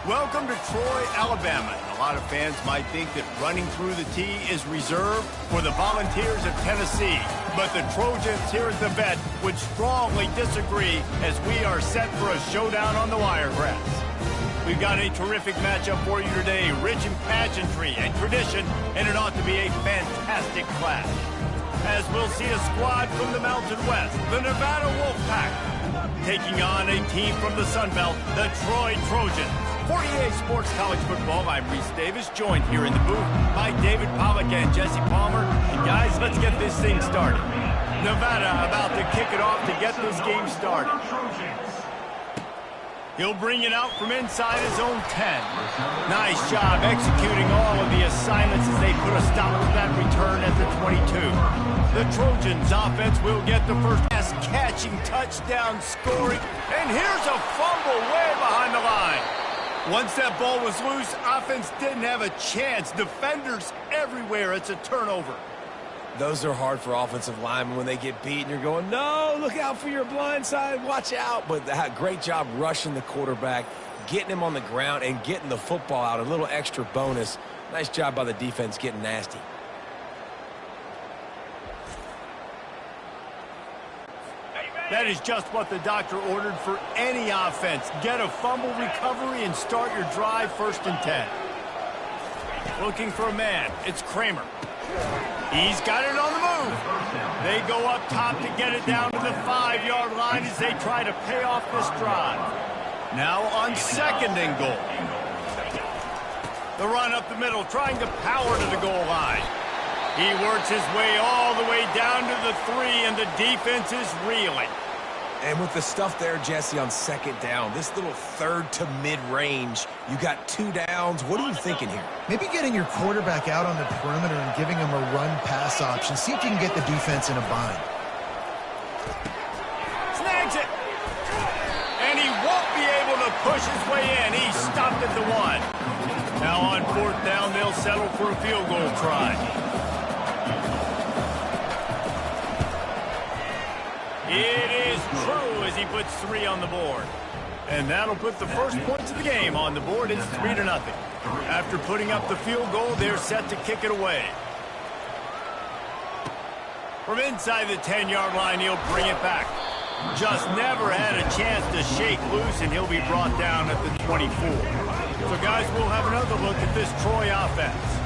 Welcome to Troy, Alabama. And a lot of fans might think that running through the tee is reserved for the Volunteers of Tennessee. But the Trojans here at the Vet would strongly disagree as we are set for a showdown on the wiregrass. We've got a terrific matchup for you today, rich in pageantry and tradition, and it ought to be a fantastic clash. As we'll see a squad from the Mountain West, the Nevada Wolfpack, taking on a team from the Sun Belt, the Troy Trojans. 48 Sports College Football, I'm Reese Davis, joined here in the booth by David Pollack and Jesse Palmer. And guys, let's get this thing started. Nevada about to kick it off to get this game started. He'll bring it out from inside his own 10. Nice job executing all of the assignments as they put a stop to that return at the 22. The Trojans offense will get the first pass catching, touchdown scoring. And here's a fumble way behind the line. Once that ball was loose, offense didn't have a chance. Defenders everywhere. It's a turnover. Those are hard for offensive linemen when they get beat and you're going, no, look out for your blind side, watch out. But great job rushing the quarterback, getting him on the ground and getting the football out. A little extra bonus. Nice job by the defense getting nasty. That is just what the doctor ordered for any offense. Get a fumble recovery and start your drive 1st and 10. Looking for a man. It's Kramer. He's got it on the move. They go up top to get it down to the 5-yard line as they try to pay off this drive. Now on 2nd and goal. The run up the middle, trying to power to the goal line. He works his way all the way down to the 3, and the defense is reeling. And with the stuff there, Jesse, on 2nd down, this little 3rd to mid-range, you got 2 downs. What are you thinking here? Maybe getting your quarterback out on the perimeter and giving him a run-pass option. See if you can get the defense in a bind. Snags it. And he won't be able to push his way in. He stopped at the 1. Now on 4th down, they'll settle for a field goal try. It is true as he puts 3 on the board. And that'll put the first points of the game on the board. It's 3-0. After putting up the field goal, they're set to kick it away. From inside the 10-yard line, he'll bring it back. Just never had a chance to shake loose, and he'll be brought down at the 24. So, guys, we'll have another look at this Troy offense.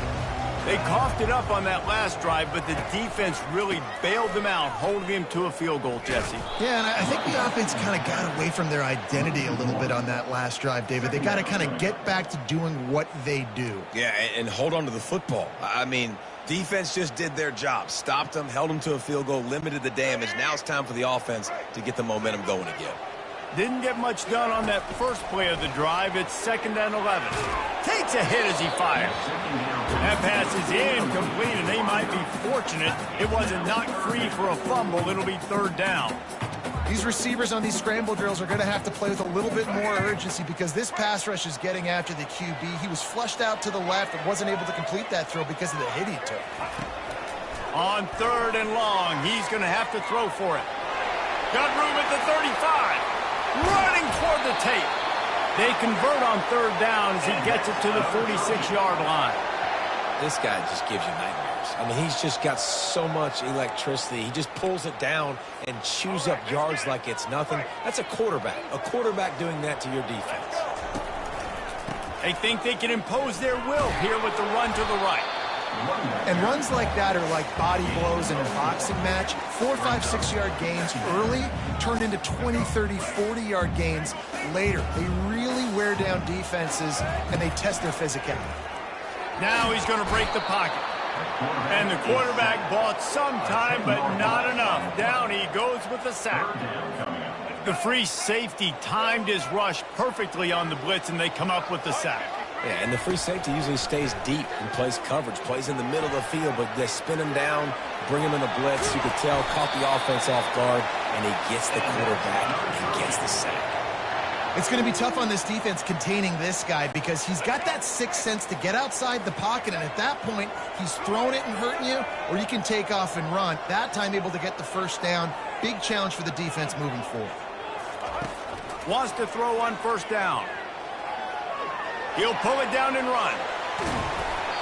They coughed it up on that last drive, but the defense really bailed them out, holding him to a field goal, Jesse. Yeah, and I think the offense kind of got away from their identity a little bit on that last drive, David. They got to kind of get back to doing what they do. Yeah, and hold on to the football. I mean, defense just did their job. Stopped them, held them to a field goal, limited the damage. Now it's time for the offense to get the momentum going again. Didn't get much done on that first play of the drive. It's 2nd and 11. Takes a hit as he fires. That pass is incomplete, and they might be fortunate it wasn't knocked free for a fumble. It'll be 3rd down. These receivers on these scramble drills are going to have to play with a little bit more urgency because this pass rush is getting after the QB. He was flushed out to the left and wasn't able to complete that throw because of the hit he took. On 3rd and long, he's going to have to throw for it. Got room at the 35. Running toward the tape. They convert on 3rd down as he gets it to the 46-yard line. This guy just gives you nightmares. I mean, he's just got so much electricity. He just pulls it down and chews up yards like it's nothing. That's a quarterback. A quarterback doing that to your defense. They think they can impose their will here with the run to the right. And runs like that are like body blows in a boxing match. 4, 5, 6-yard gains early turn into 20, 30, 40-yard gains later. They really wear down defenses, and they test their physicality. Now he's going to break the pocket. And the quarterback bought some time, but not enough. Down he goes with the sack. The free safety timed his rush perfectly on the blitz, and they come up with the sack. Yeah, and the free safety usually stays deep and plays coverage, plays in the middle of the field, but they spin him down, bring him in the blitz. You could tell, caught the offense off guard, and he gets the quarterback and gets the sack. It's going to be tough on this defense containing this guy because he's got that sixth sense to get outside the pocket, and at that point, he's throwing it and hurting you, or you can take off and run. That time able to get the first down. Big challenge for the defense moving forward. Wants to throw on 1st down. He'll pull it down and run.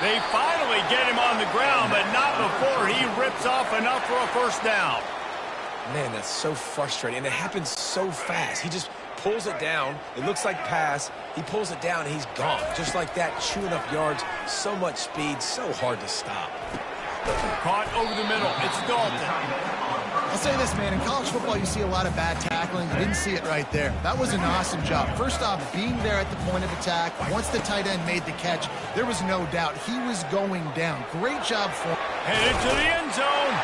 They finally get him on the ground, but not before he rips off enough for a first down. Man, that's so frustrating, and it happens so fast. He just pulls it down. It looks like pass. He pulls it down, and he's gone. Just like that, chewing up yards, so much speed, so hard to stop. Caught over the middle. It's Dalton. I'll say this, man. In college football, you see a lot of bad tackling. You didn't see it right there. That was an awesome job. First off, being there at the point of attack. Once the tight end made the catch, there was no doubt he was going down. Great job for him. Headed to the end zone,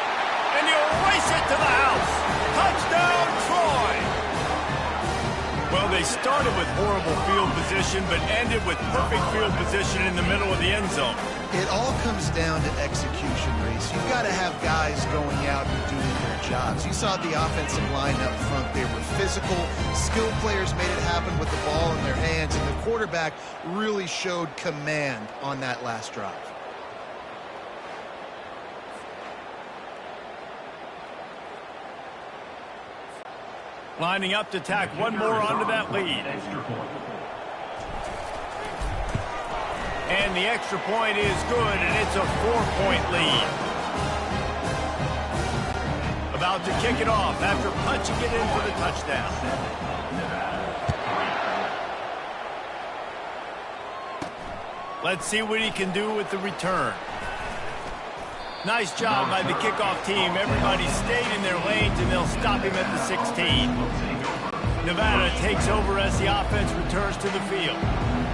and he'll race it to the house. Touchdown, Troy! Well, they started with horrible field position, but ended with perfect field position in the middle of the end zone. It all comes down to execution, Reese. You've got to have guys going out and doing their jobs. You saw the offensive line up front. They were physical. Skilled players made it happen with the ball in their hands, and the quarterback really showed command on that last drive. Lining up to tack one more onto that lead. And the extra point is good, and it's a 4-point lead. About to kick it off after punching it in for the touchdown. Let's see what he can do with the return. Nice job by the kickoff team. Everybody stayed in their lanes, and they'll stop him at the 16. Nevada takes over as the offense returns to the field.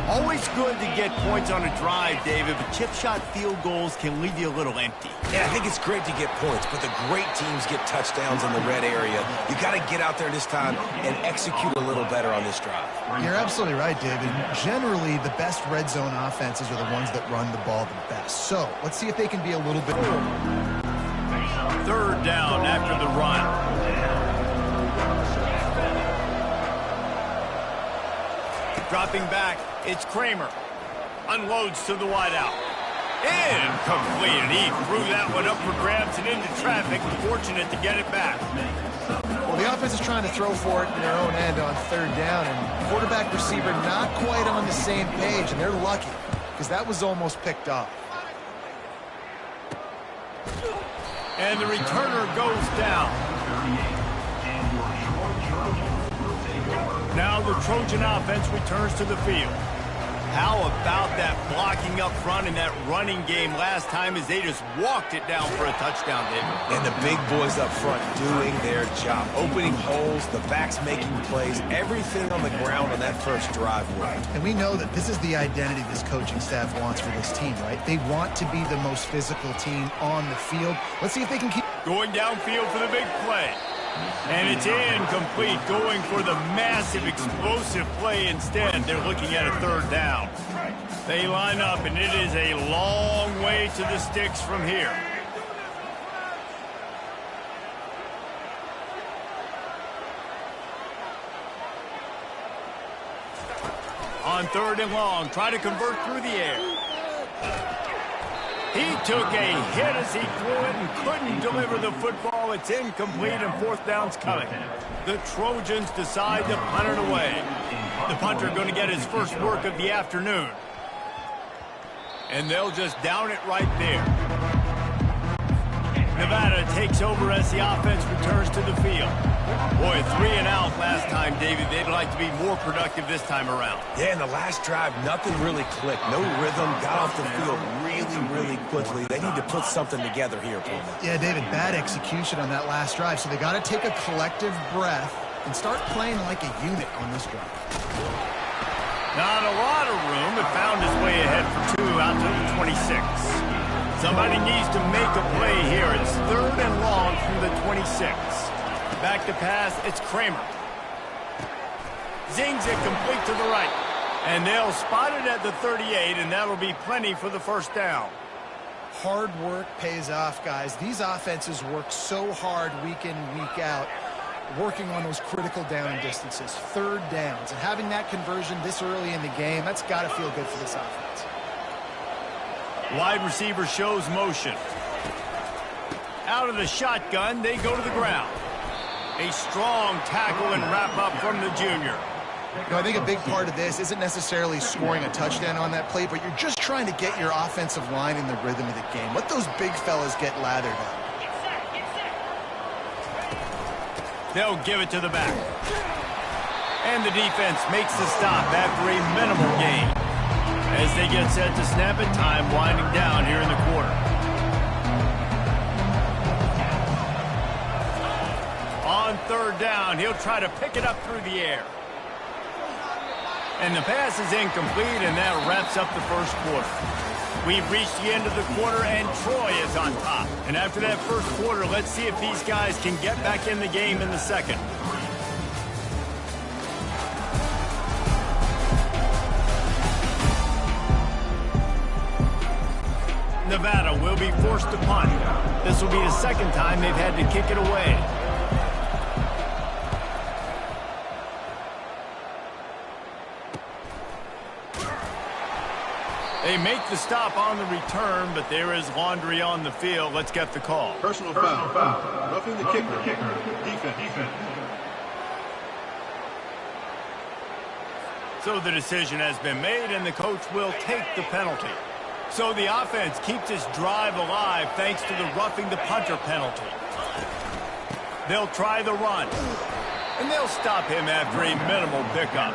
Always good to get points on a drive, David, but chip shot field goals can leave you a little empty. Yeah, I think it's great to get points, but the great teams get touchdowns in the red area. You got to get out there this time and execute a little better on this drive. You're absolutely right, David. Generally, the best red zone offenses are the ones that run the ball the best. So, let's see if they can be a little bit more. Third down after the run. Dropping back, it's Kramer. Unloads to the wideout. Incomplete, and he threw that one up for grabs and into traffic. Fortunate to get it back. Well, the offense is trying to throw for it in their own end on third down, and quarterback receiver not quite on the same page, and they're lucky because that was almost picked off. And the returner goes down. Now the Trojan offense returns to the field. How about that blocking up front in that running game last time as they just walked it down for a touchdown, David? And the big boys up front doing their job. Opening holes, the backs making plays, everything on the ground on that first drive worked. And we know that this is the identity this coaching staff wants for this team, right? They want to be the most physical team on the field. Let's see if they can keep going downfield for the big play. And it's incomplete, going for the massive explosive play instead. They're looking at a third down. They line up, and it is a long way to the sticks from here. On third and long, try to convert through the air. He took a hit as he threw it and couldn't deliver the football. It's incomplete, and fourth down's coming. The Trojans decide to punt it away. The punter going to get his first work of the afternoon. And they'll just down it right there. Nevada takes over as the offense returns to the field. Boy, 3 and out last time, David. They'd like to be more productive this time around. Yeah, in the last drive, nothing really clicked. No rhythm, got off the field really quickly. They need to put something together here, Pullman. Yeah, David, bad execution on that last drive, so they got to take a collective breath and start playing like a unit on this drive. Not a lot of room, but found his way ahead for 2 out to the 26. Somebody needs to make a play here. It's third and long from the 26. Back to pass, it's Kramer. Zings it complete to the right. And they'll spot it at the 38, and that'll be plenty for the first down. Hard work pays off, guys. These offenses work so hard week in and week out, working on those critical down distances, third downs. And having that conversion this early in the game, that's got to feel good for this offense. Wide receiver shows motion. Out of the shotgun, they go to the ground. A strong tackle and wrap up from the junior. I think a big part of this isn't necessarily scoring a touchdown on that play, but you're just trying to get your offensive line in the rhythm of the game. Let those big fellas get lathered up. They'll give it to the back. And the defense makes the stop after a minimal gain. As they get set to snap it, time winding down here in the quarter. On third down, he'll try to pick it up through the air. And the pass is incomplete, and that wraps up the first quarter. We've reached the end of the quarter, and Troy is on top. And after that first quarter, let's see if these guys can get back in the game in the second. Nevada will be forced to punt. This will be the second time they've had to kick it away. They make the stop on the return, but there is laundry on the field. Let's get the call. Personal foul. Roughing the kicker. Defense. So the decision has been made, and the coach will take the penalty. So the offense keeps this drive alive thanks to the roughing the punter penalty. They'll try the run, and they'll stop him after a minimal pickup.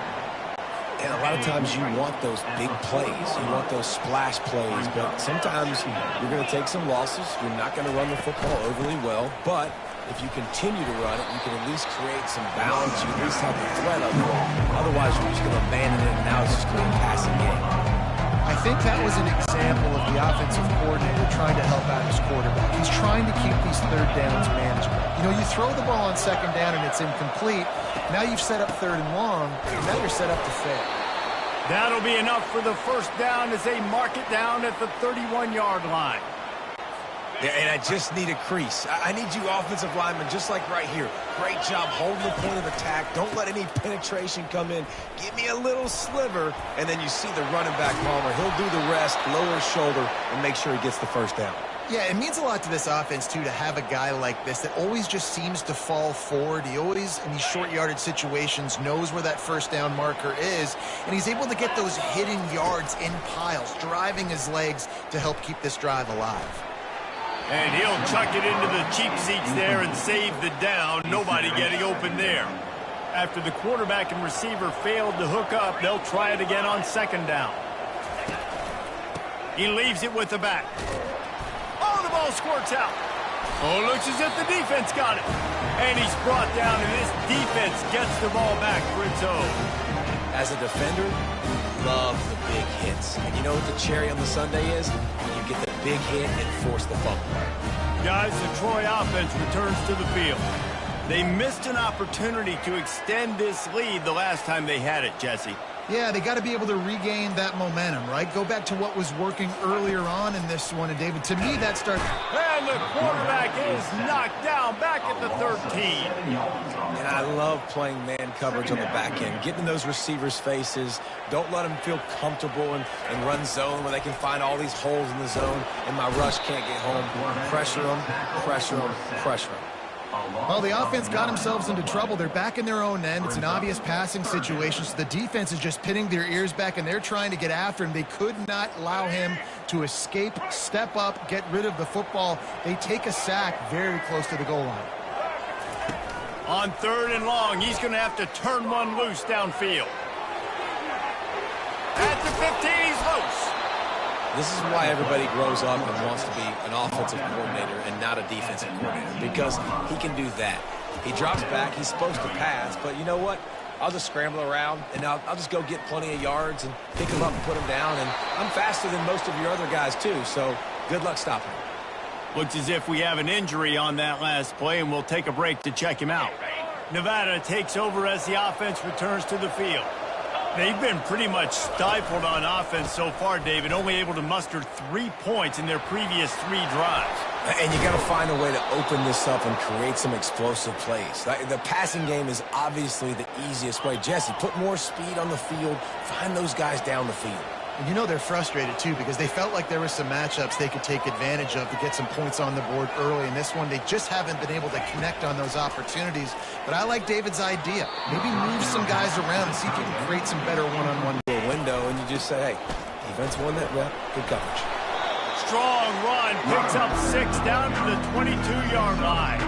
And a lot of times you want those big plays. You want those splash plays. But sometimes you're going to take some losses. You're not going to run the football overly well. But if you continue to run it, you can at least create some balance. You at least have the threat of it. Otherwise, you're just going to abandon it, and now it's just going to be a passing game. I think that was an example of the offensive coordinator trying to help out his quarterback. He's trying to keep these third downs manageable. You throw the ball on second down and it's incomplete. Now you've set up third and long, and now you're set up to fail. That'll be enough for the first down as they mark it down at the 31-yard line. Yeah, and I just need a crease. I need you offensive linemen, just like right here. Great job holding the point of attack. Don't let any penetration come in. Give me a little sliver, and then you see the running back, Palmer. He'll do the rest, lower his shoulder, and make sure he gets the first down. Yeah, it means a lot to this offense, too, to have a guy like this that always just seems to fall forward. He always, in these short yardage situations, knows where that first down marker is, and he's able to get those hidden yards in piles, driving his legs to help keep this drive alive. And he'll chuck it into the cheap seats there and save the down. Nobody getting open there. After the quarterback and receiver failed to hook up, they'll try it again on second down. He leaves it with the back. Oh, the ball squirts out. Oh, looks as if the defense got it. And he's brought down, and this defense gets the ball back for its own. As a defender, you love the big hits. And you know what the cherry on the sundae is? When you get the big hit and force the fumble. Guys, the Troy offense returns to the field. They missed an opportunity to extend this lead the last time they had it, Jesse. Yeah, they got to be able to regain that momentum, right? Go back to what was working earlier on in this one. And, David, to me, that starts... And the quarterback is knocked down back at the 13. And I love playing man coverage on the back end, getting in those receivers' faces. Don't let them feel comfortable and run zone where they can find all these holes in the zone, and my rush can't get home. Pressure them, pressure them, pressure them. Well, the offense got themselves into trouble. They're back in their own end. It's an obvious passing situation, so the defense is just pinning their ears back, and they're trying to get after him. They could not allow him to escape, step up, get rid of the football. They take a sack very close to the goal line. On third and long, he's going to have to turn one loose downfield. At the 15, he's loose. This is why everybody grows up and wants to be an offensive coordinator and not a defensive coordinator, because he can do that. He drops back, he's supposed to pass, but you know what? I'll just scramble around, and I'll just go get plenty of yards and pick him up and put him down, and I'm faster than most of your other guys too, so good luck stopping him. Looks as if we have an injury on that last play, and we'll take a break to check him out. Nevada takes over as the offense returns to the field. They've been pretty much stifled on offense so far, David, only able to muster 3 points in their previous 3 drives. And you got to find a way to open this up and create some explosive plays. The passing game is obviously the easiest way. Jesse, put more speed on the field. Find those guys down the field. And you know they're frustrated, too, because they felt like there were some matchups they could take advantage of to get some points on the board early. In this one, they just haven't been able to connect on those opportunities. But I like David's idea. Maybe move some guys around and see if you can create some better one-on-one. Window, and you just say, hey, defense won that rep, good coverage. Strong run, picks up 6 down to the 22-yard line.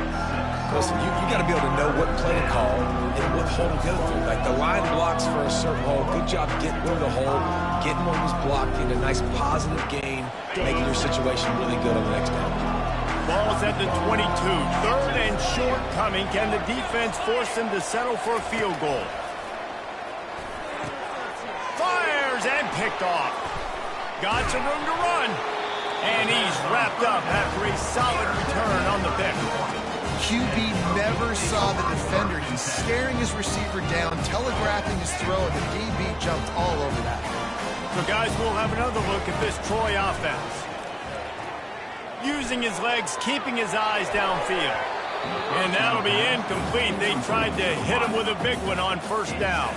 Listen, you got to be able to know what play to call and what hole to go through. Like the line blocks for a certain hole. Good job getting through the hole, getting what was blocked, getting a nice positive gain, making your situation really good on the next down. Ball's at the 22. 3rd and short coming. Can the defense force them to settle for a field goal? Fires and picked off. Got some room to run. And he's wrapped up after a solid return on the pick. QB never saw the defender. He's staring his receiver down, telegraphing his throw, and the DB jumped all over that. So, guys, we'll have another look at this Troy offense. Using his legs, keeping his eyes downfield. And that'll be incomplete. They tried to hit him with a big one on 1st down.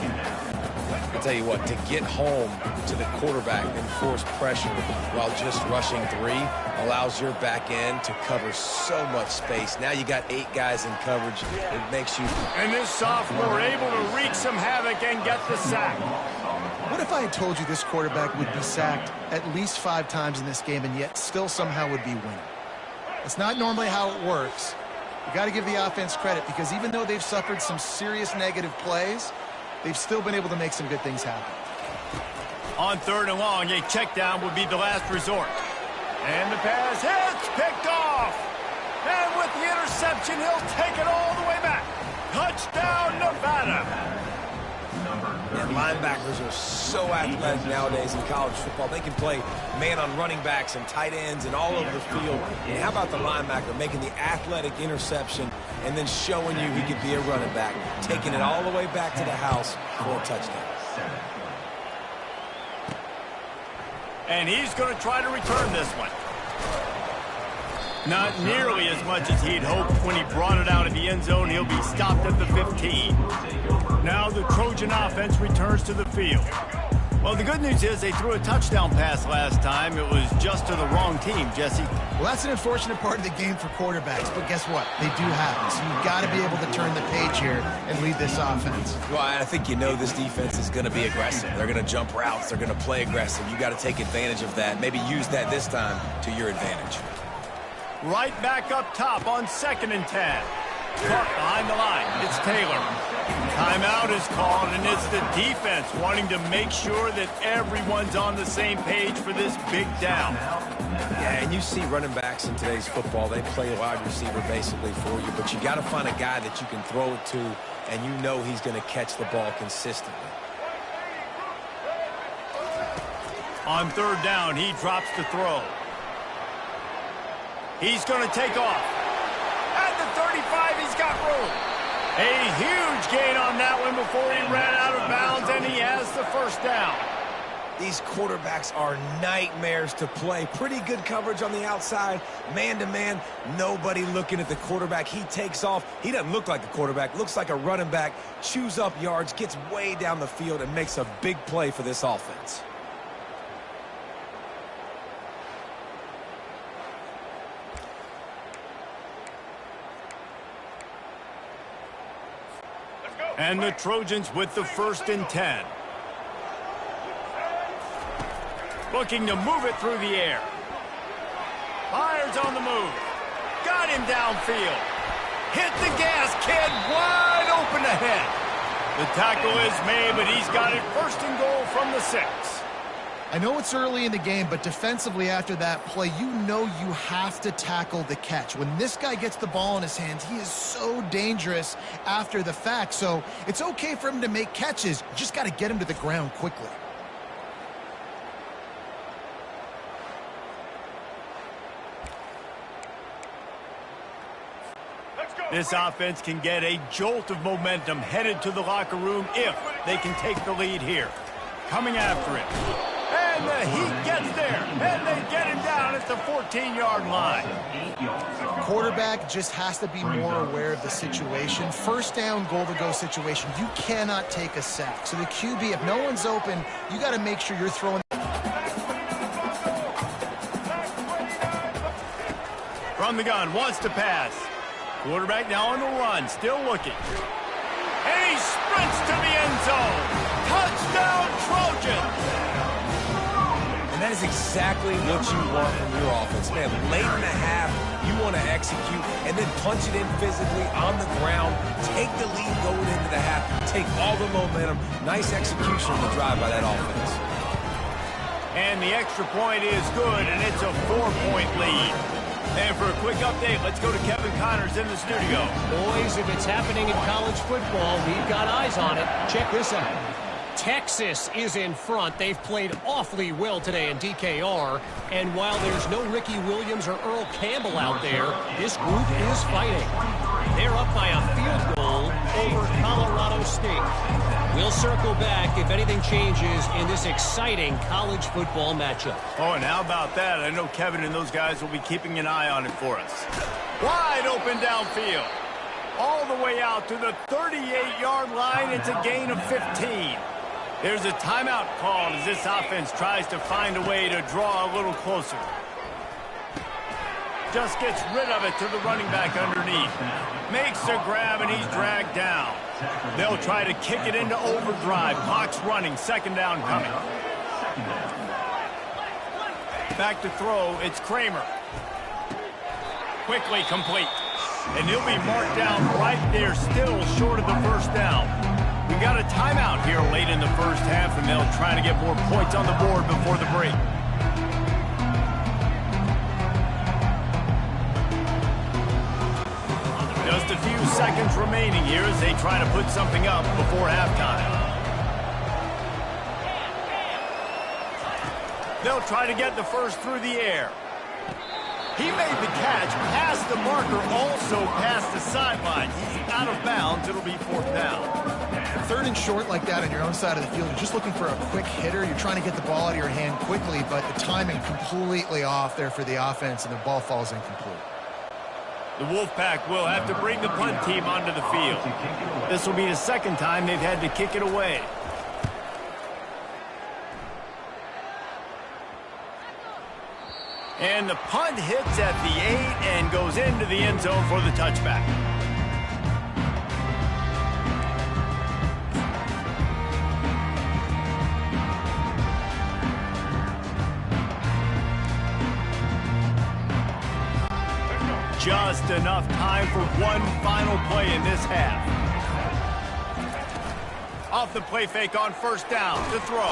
I'll tell you what, to get home to the quarterback and force pressure while just rushing 3 allows your back end to cover so much space. Now you got 8 guys in coverage. It makes you... And this sophomore able to wreak some havoc and get the sack. What if I had told you this quarterback would be sacked at least 5 times in this game and yet still somehow would be winning? It's not normally how it works. You got to give the offense credit because even though they've suffered some serious negative plays, they've still been able to make some good things happen. On 3rd and long, a check down would be the last resort. And the pass hits, picked off. And with the interception, he'll take it all the way back. Touchdown, Nevada. And linebackers are so athletic nowadays in college football. They can play man on running backs and tight ends and all over the field. And how about the linebacker making the athletic interception and then showing you he could be a running back, taking it all the way back to the house for a touchdown. And he's going to try to return this one. Not nearly as much as he'd hoped when he brought it out of the end zone. He'll be stopped at the 15. Now the Trojan offense returns to the field. Well, the good news is they threw a touchdown pass last time. It was just to the wrong team, Jesse. Well, that's an unfortunate part of the game for quarterbacks, but guess what? They do happen. So you've got to be able to turn the page here and lead this offense. Well, I think you know this defense is going to be aggressive. They're going to jump routes. They're going to play aggressive. You got to take advantage of that. Maybe use that this time to your advantage. Right back up top on 2nd and 10. Caught behind the line. It's Taylor. Timeout is called, and it's the defense wanting to make sure that everyone's on the same page for this big down. Yeah, and you see running backs in today's football. They play a wide receiver basically for you, but you got to find a guy that you can throw it to, and you know he's going to catch the ball consistently. On 3rd down, he drops the throw. He's going to take off. At the 35, he's got room. A huge gain on that one before he ran out of bounds, and he has the 1st down. These quarterbacks are nightmares to play. Pretty good coverage on the outside. Man-to-man, nobody looking at the quarterback. He takes off. He doesn't look like a quarterback. Looks like a running back. Chews up yards, gets way down the field, and makes a big play for this offense. And the Trojans with the 1st and 10. Looking to move it through the air. Fires on the move. Got him downfield. Hit the gas, kid. Wide open ahead. The tackle is made, but he's got it 1st and goal from the 6. I know it's early in the game, but defensively after that play, you know you have to tackle the catch. When this guy gets the ball in his hands, he is so dangerous after the fact. So it's okay for him to make catches. You just got to get him to the ground quickly. This offense can get a jolt of momentum headed to the locker room if they can take the lead here. Coming after it. And the Heat gets there, and they get him down at the 14-yard line. Quarterback just has to be more aware of the situation. 1st down, goal-to-go situation. You cannot take a sack. So the QB, if no one's open, you got to make sure you're throwing. From the gun, wants to pass. Quarterback now on the run, still looking. And he sprints to the end zone. Touchdown, Trojans! And that is exactly what you want from your offense. Man, late in the half, you want to execute and then punch it in physically on the ground. Take the lead going into the half. Take all the momentum. Nice execution on the drive by that offense. And the extra point is good, and it's a 4-point lead. And for a quick update, let's go to Kevin Connors in the studio. Boys, if it's happening in college football, we've got eyes on it. Check this out. Texas is in front. They've played awfully well today in DKR. And while there's no Ricky Williams or Earl Campbell out there, this group is fighting. They're up by a field goal over Colorado State. We'll circle back if anything changes in this exciting college football matchup. Oh, and how about that? I know Kevin and those guys will be keeping an eye on it for us. Wide open downfield. All the way out to the 38-yard line. It's a gain of 15. There's a timeout called as this offense tries to find a way to draw a little closer. Just gets rid of it to the running back underneath. Makes a grab, and he's dragged down. They'll try to kick it into overdrive. Clock's running. Second down coming. Back to throw. It's Kramer. Quickly complete. And he'll be marked down right there, still short of the first down. We got a timeout here late in the first half, and they'll try to get more points on the board before the break. Just a few seconds remaining here as they try to put something up before halftime. They'll try to get the first through the air. He made the catch, past the marker, also past the sideline. He's out of bounds. It'll be fourth down. Third and short like that on your own side of the field, you're just looking for a quick hitter. You're trying to get the ball out of your hand quickly, but the timing completely off there for the offense, and the ball falls incomplete. The Wolfpack will have to bring the punt team onto the field. This will be the second time they've had to kick it away. And the punt hits at the 8 and goes into the end zone for the touchback. Just enough time for one final play in this half. Off the play fake on first down to throw.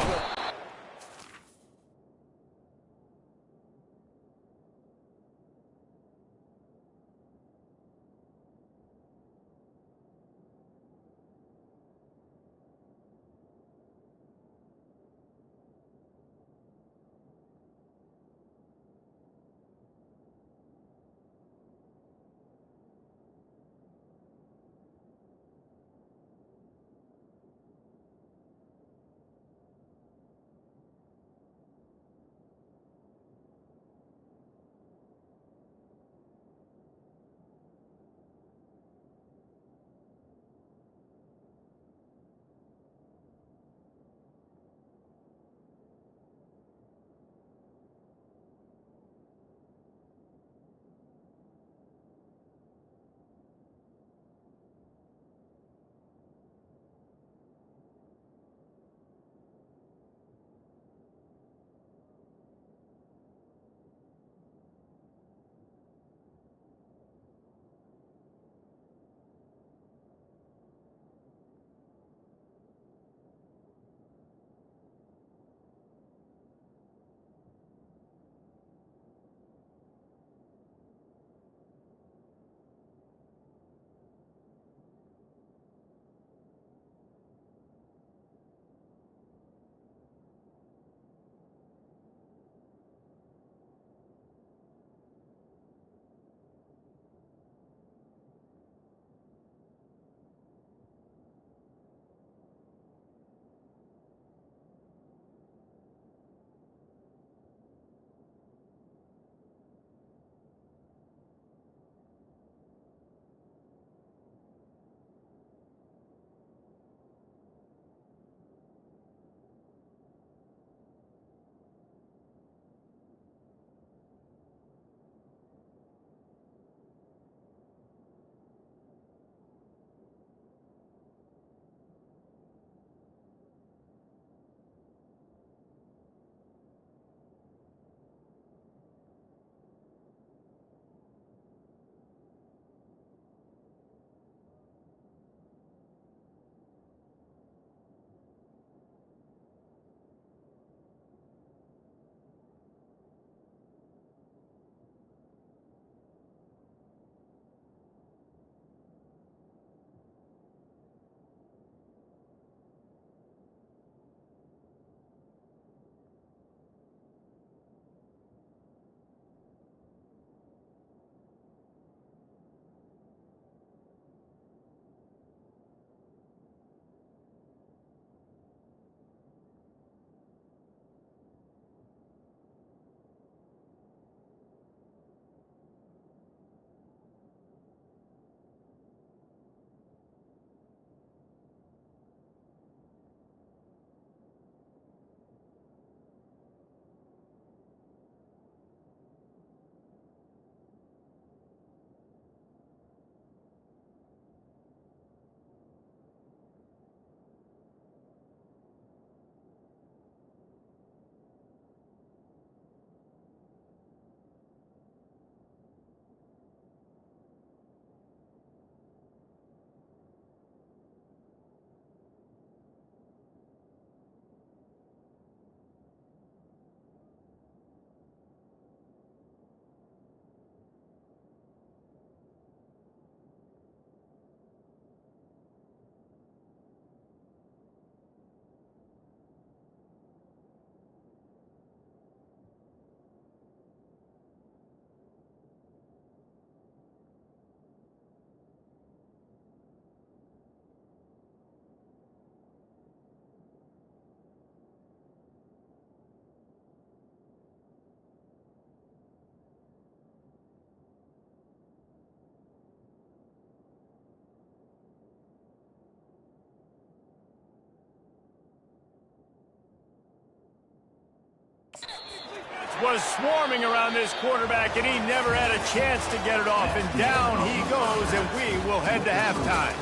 was swarming around this quarterback, and he never had a chance to get it off. And down he goes, and we will head to halftime.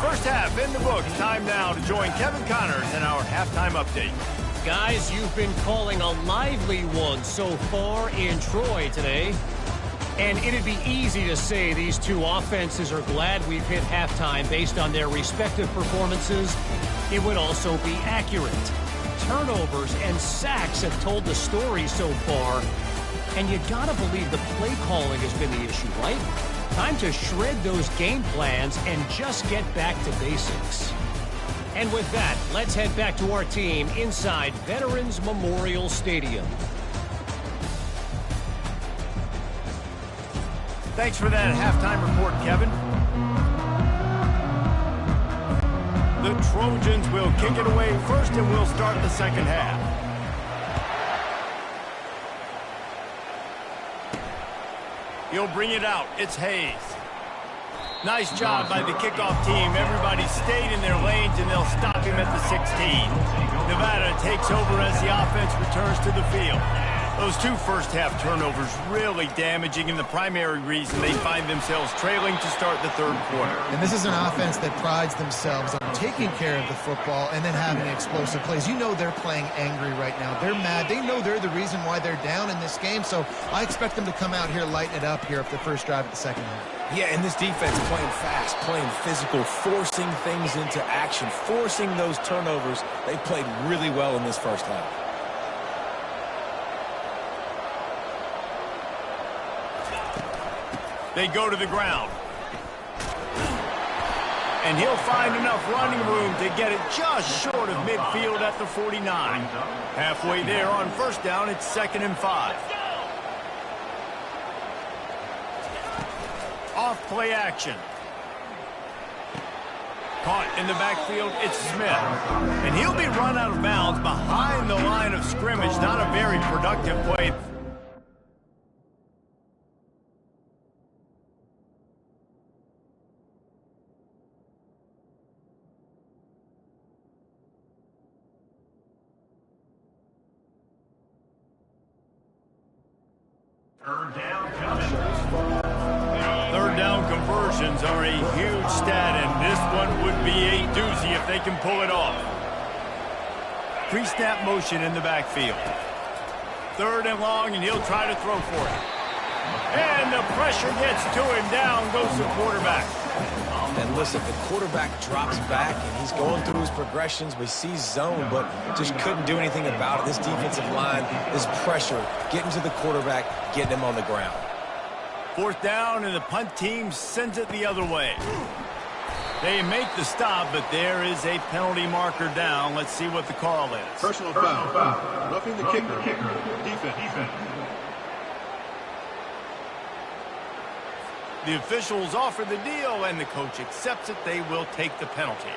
First half in the books. Time now to join Kevin Connors in our halftime update. Guys, you've been calling a lively one so far in Troy today. And it'd be easy to say these two offenses are glad we've hit halftime based on their respective performances. It would also be accurate. Turnovers and sacks have told the story so far. And you gotta believe the play calling has been the issue, right? Time to shred those game plans and just get back to basics. And with that, let's head back to our team inside Veterans Memorial Stadium. Thanks for that halftime report, Kevin. The Trojans will kick it away first, and we'll start the second half. He'll bring it out. It's Hayes. Nice job by the kickoff team. Everybody stayed in their lanes, and they'll stop him at the 16. Nevada takes over as the offense returns to the field. Those two first-half turnovers really damaging, and the primary reason they find themselves trailing to start the third quarter. And this is an offense that prides themselves on taking care of the football and then having explosive plays. You know they're playing angry right now. They're mad. They know they're the reason why they're down in this game, so I expect them to come out here, lighten it up here at the first drive of the second half. Yeah, and this defense playing fast, playing physical, forcing things into action, forcing those turnovers. They played really well in this first half. They go to the ground. And he'll find enough running room to get it just short of midfield at the 49. Halfway there on first down, it's 2nd and 5. Off play action. Caught in the backfield, it's Smith. And he'll be run out of bounds behind the line of scrimmage. Not a very productive play. Third down conversions are a huge stat, and this one would be a doozy if they can pull it off. Pre-snap motion in the backfield. 3rd and long, and he'll try to throw for it. And the pressure gets to him. Down goes the quarterback. And listen, the quarterback drops back, and he's going through his progressions. We see zone, but just couldn't do anything about it. This defensive line, this pressure, getting to the quarterback, getting him on the ground. 4th down, and the punt team sends it the other way. They make the stop, but there is a penalty marker down. Let's see what the call is. Personal foul. Roughing the kicker. Defense. The officials offer the deal, and the coach accepts it. They will take the penalty.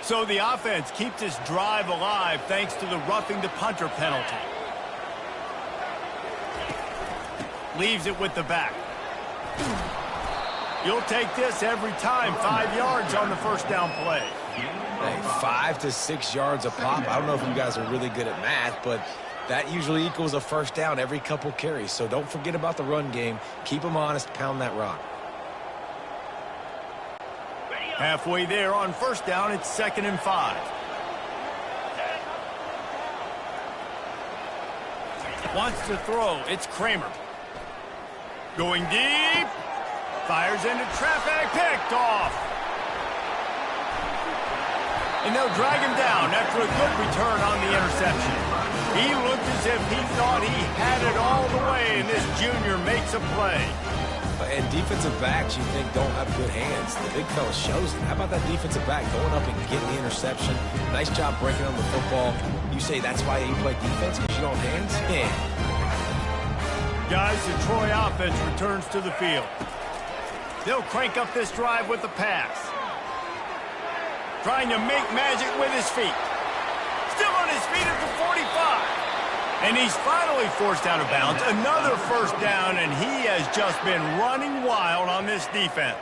So the offense keeps this drive alive thanks to the roughing the punter penalty. Leaves it with the back. You'll take this every time. 5 yards on the first down play. Hey, 5 to 6 yards a pop. I don't know if you guys are really good at math, but that usually equals a first down every couple carries. So don't forget about the run game. Keep them honest. Pound that rock. Halfway there on first down, it's 2nd and 5. Wants to throw. It's Kramer. Going deep. Fires into traffic. Picked off. And they'll drag him down after a good return on the interception. He looked as if he thought he had it all the way, and this junior makes a play. And defensive backs you think don't have good hands. The big fella shows it. How about that defensive back going up and getting the interception? Nice job breaking on the football. You say that's why you play defense, because you don't have hands? Yeah. Guys, the Troy offense returns to the field. They'll crank up this drive with the pass. Trying to make magic with his feet. Still on his feet at the 45. And he's finally forced out of bounds. Another first down, and he has just been running wild on this defense.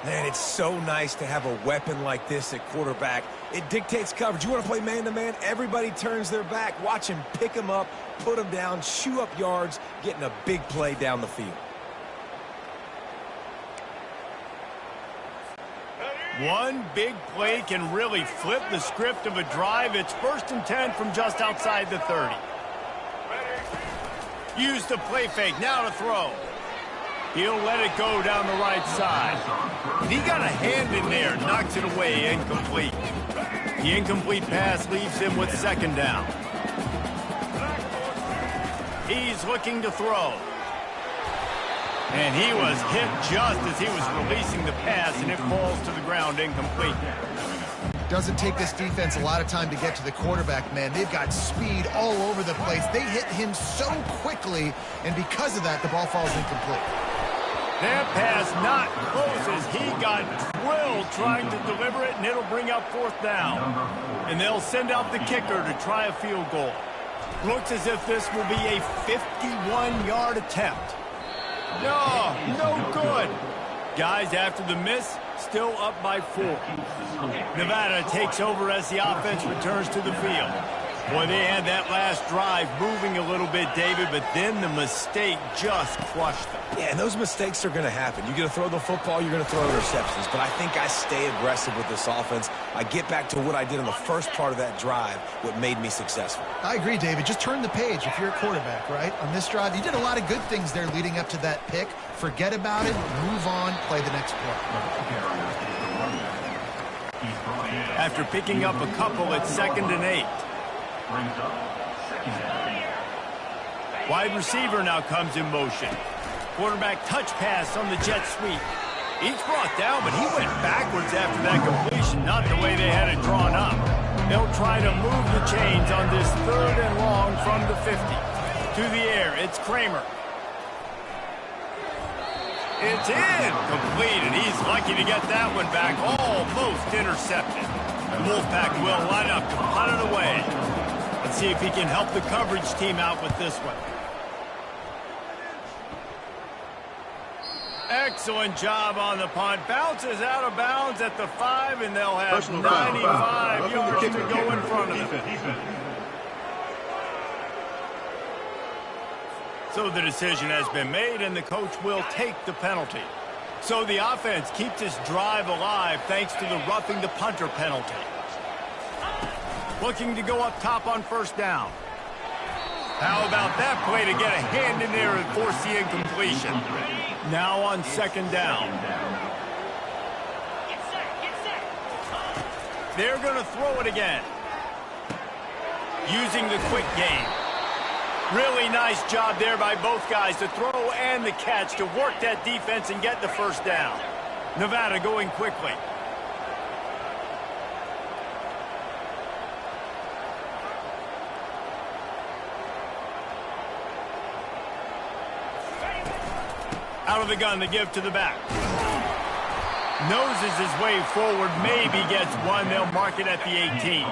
Man, it's so nice to have a weapon like this at quarterback. It dictates coverage. You want to play man-to-man? Everybody turns their back. Watch him pick him up, put him down, chew up yards, getting a big play down the field. One big play can really flip the script of a drive. It's 1st and 10 from just outside the 30. Use the play fake, now to throw. He'll let it go down the right side. He got a hand in there, knocks it away, incomplete. The incomplete pass leaves him with 2nd down. He's looking to throw. And he was hit just as he was releasing the pass, and it falls to the ground incomplete. Doesn't take this defense a lot of time to get to the quarterback, man. They've got speed all over the place. They hit him so quickly, and because of that, the ball falls incomplete. That pass not close as he got drilled trying to deliver it, and it'll bring up 4th down. And they'll send out the kicker to try a field goal. Looks as if this will be a 51-yard attempt. No good. Guys, after the miss, still up by 4. Nevada takes over as the offense returns to the field. Boy, they had that last drive moving a little bit, David, but then the mistake just crushed them. Yeah, and those mistakes are going to happen. You're going to throw the football, you're going to throw interceptions. But I think I stay aggressive with this offense. I get back to what I did in the first part of that drive, what made me successful. I agree, David. Just turn the page if you're a quarterback, right? On this drive, you did a lot of good things there leading up to that pick. Forget about it, move on, play the next play. After picking up a couple, it's 2nd and 8. Wide receiver now comes in motion. Quarterback touch pass on the jet sweep. Each brought down, but he went backwards after that completion, not the way they had it drawn up. They'll try to move the chains on this 3rd and long from the 50. To the air, it's Kramer. It's in, complete, and he's lucky to get that one back, almost intercepted. The Wolfpack will line up to punt it away. Let's see if he can help the coverage team out with this one. Excellent job on the punt. Bounces out of bounds at the 5, and they'll have 95 yards to go in front of them. So the decision has been made, and the coach will take the penalty. So the offense keeps this drive alive thanks to the roughing the punter penalty. Looking to go up top on 1st down. How about that play to get a hand in there and force the incompletion? Now on 2nd down. They're going to throw it again. Using the quick game. Really nice job there by both guys, the throw and the catch, to work that defense and get the 1st down. Nevada going quickly. Out of the gun to give to the back. Noses his way forward, maybe gets one. They'll mark it at the 18.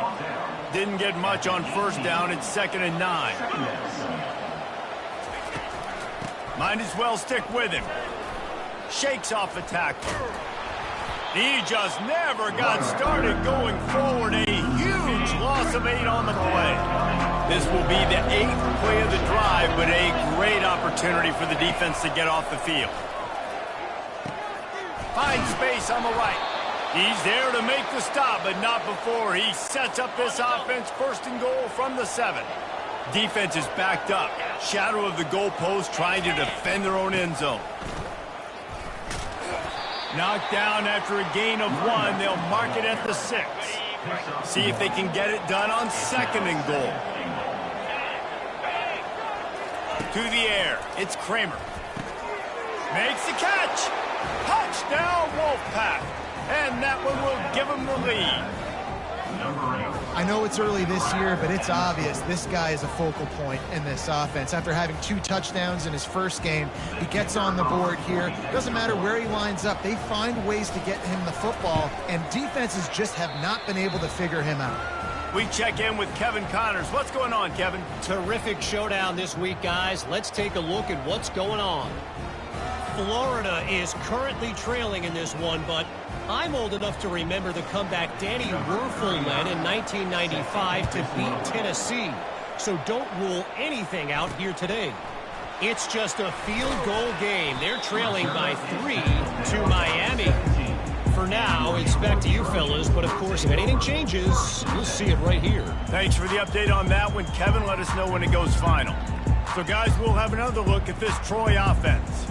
Didn't get much on 1st down. It's 2nd and 9. Might as well stick with him. Shakes off the tackle. He just never got started going forward. A huge loss of 8 on the play. This will be the 8th play of the drive, but a great opportunity for the defense to get off the field. Finds space on the right. He's there to make the stop, but not before he sets up this offense. 1st and goal from the 7. Defense is backed up. Shadow of the goalpost, trying to defend their own end zone. Knocked down after a gain of 1. They'll mark it at the 6. See if they can get it done on 2nd and goal. To the air, it's Kramer. Makes the catch. Touchdown, Wolfpack. And that one will give them the lead. I know it's early this year, but it's obvious this guy is a focal point in this offense. After having 2 touchdowns in his first game, he gets on the board here. Doesn't matter where he lines up. They find ways to get him the football, and defenses just have not been able to figure him out. We check in with Kevin Connors. What's going on, Kevin? Terrific showdown this week, guys. Let's take a look at what's going on. Florida is currently trailing in this one, but I'm old enough to remember the comeback Danny Werfel led in 1995 to beat Tennessee. So don't rule anything out here today. It's just a field goal game. They're trailing by 3 to Miami. For now, it's back to you fellas, but of course, if anything changes, you'll see it right here. Thanks for the update on that one, Kevin. Let us know when it goes final. So, guys, we'll have another look at this Troy offense.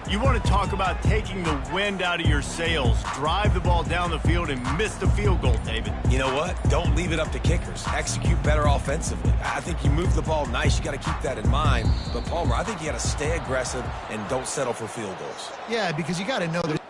You want to talk about taking the wind out of your sails, drive the ball down the field, and miss the field goal, David. You know what? Don't leave it up to kickers. Execute better offensively. I think you move the ball nice. You got to keep that in mind. But, Palmer, I think you got to stay aggressive and don't settle for field goals. Yeah, because you got to know that.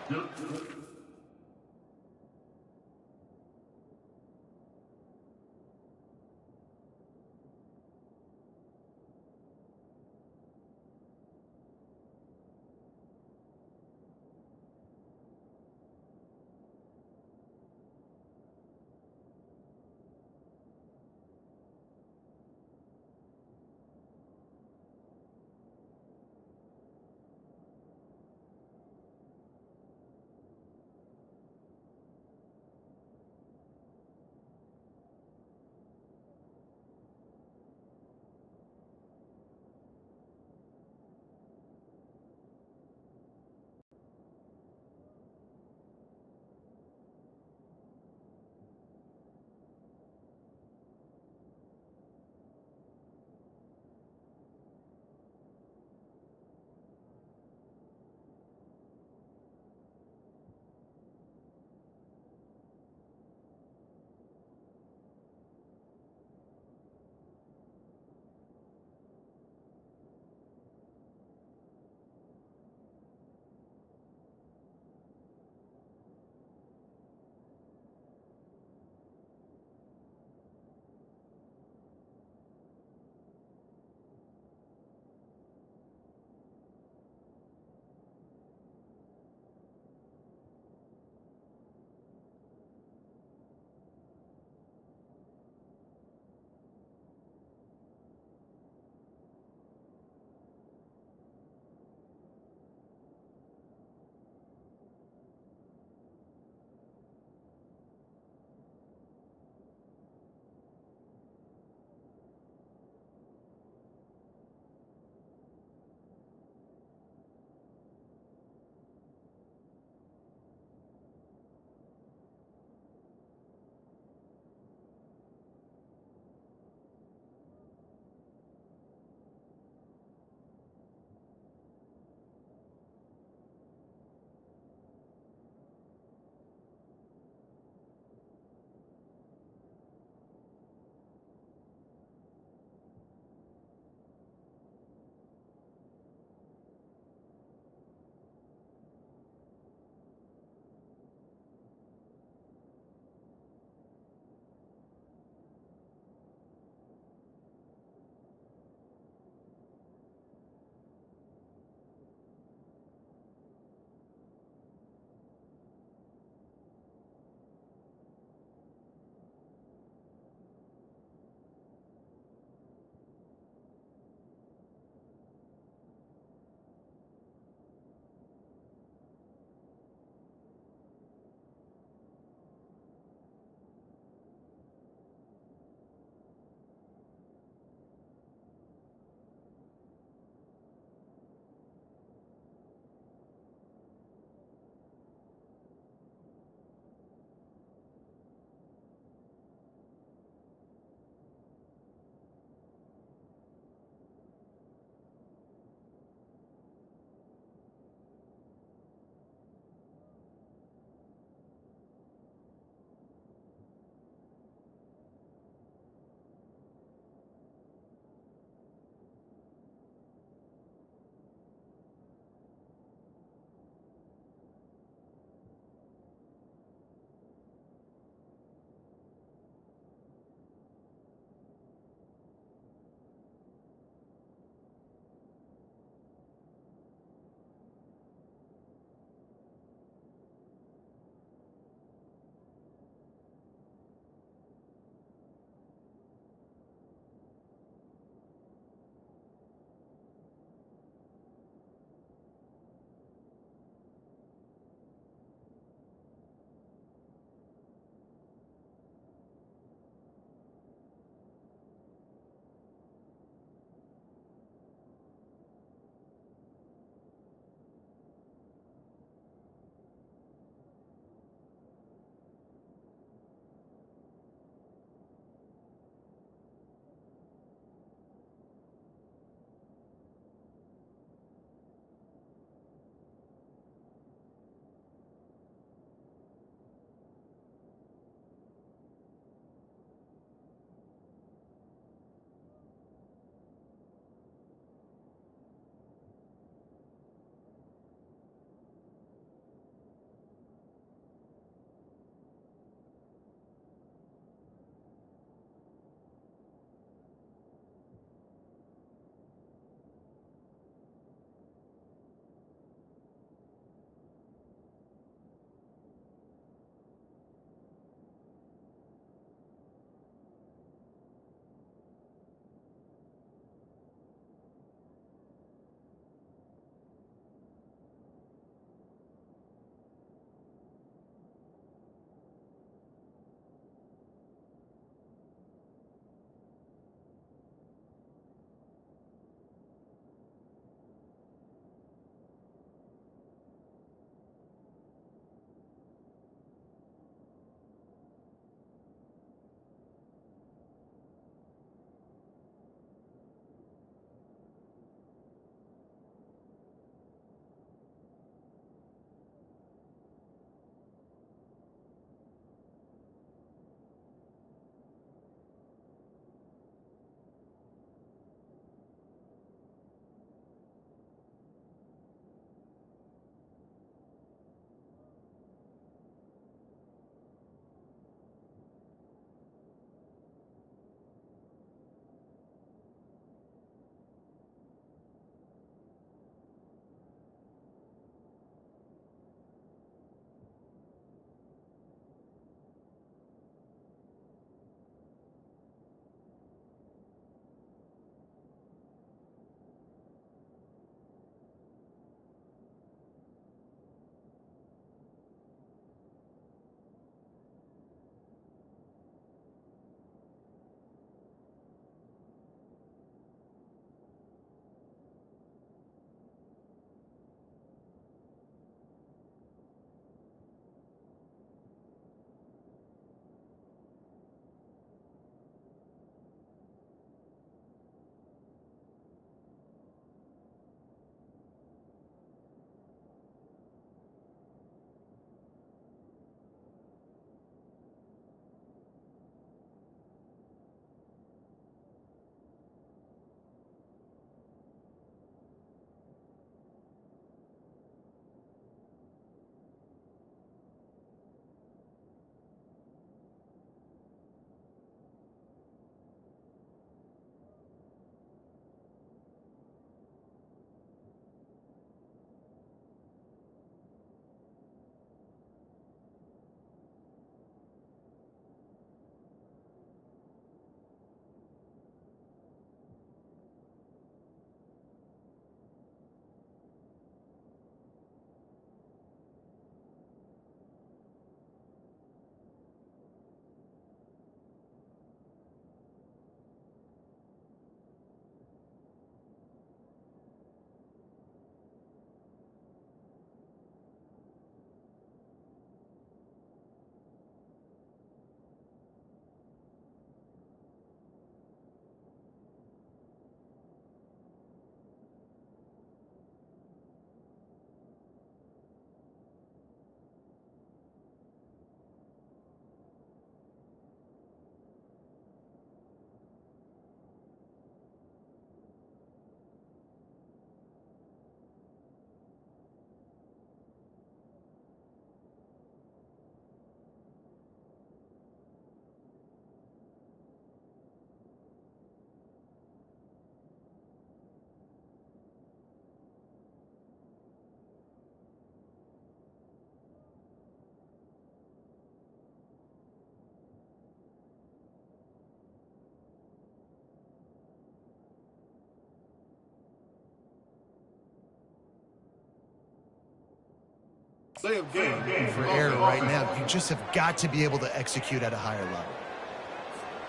Play of game. For error right now, you just have got to be able to execute at a higher level.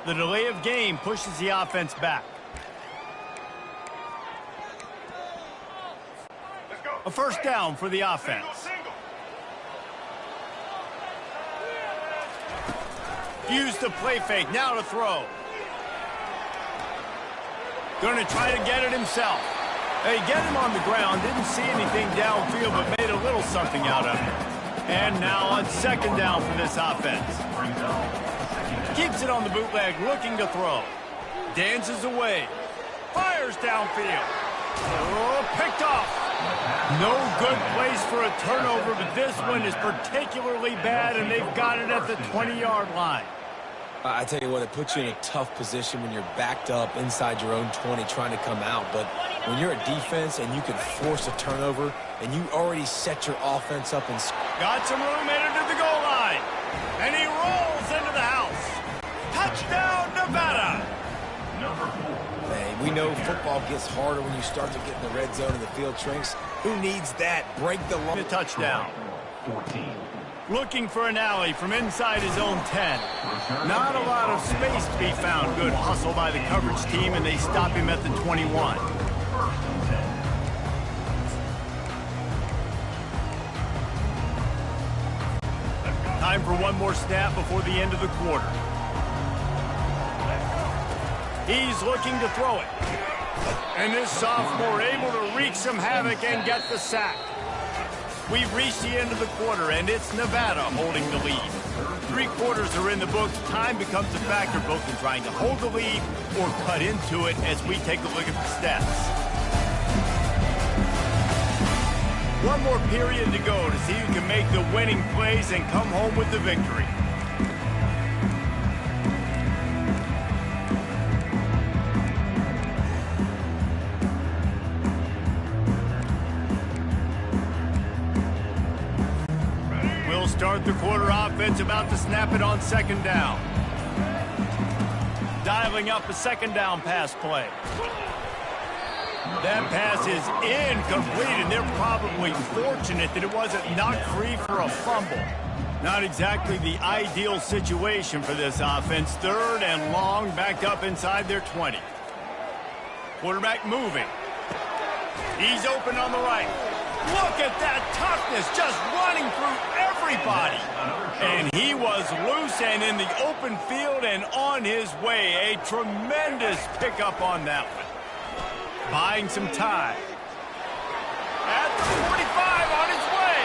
The delay of game pushes the offense back. A first down for the offense. Use the play fake, now to throw. Going to try to get it himself. They get him on the ground, didn't see anything downfield, but made a little something out of it. And now on second down for this offense. Keeps it on the bootleg, looking to throw. Dances away. Fires downfield. Oh, picked off. No good place for a turnover, but this one is particularly bad, and they've got it at the 20-yard line. I tell you what, it puts you in a tough position when you're backed up inside your own 20 trying to come out. But when you're a defense and you can force a turnover and you already set your offense up and... Got some room headed to the goal line. And he rolls into the house. Touchdown, Nevada. Hey, we know football gets harder when you start to get in the red zone and the field shrinks. Who needs that? Break the line. A touchdown. 14. Looking for an alley from inside his own 10. Not a lot of space to be found. Good hustle by the coverage team, and they stop him at the 21. Time for one more snap before the end of the quarter. He's looking to throw it. And this sophomore able to wreak some havoc and get the sack. We've reached the end of the quarter, and it's Nevada holding the lead. 3 quarters are in the books. Time becomes a factor both in trying to hold the lead or cut into it as we take a look at the stats. One more period to go to see who can make the winning plays and come home with the victory. Start the quarter offense, about to snap it on second down. Dialing up a second down pass play. That pass is incomplete, and they're probably fortunate that it wasn't knocked free for a fumble. Not exactly the ideal situation for this offense. Third and long, backed up inside their 20. Quarterback moving. He's open on the right. Look at that toughness, just running through everybody. And he was loose and in the open field and on his way. A tremendous pickup on that one. Buying some time. At the 45 on his way.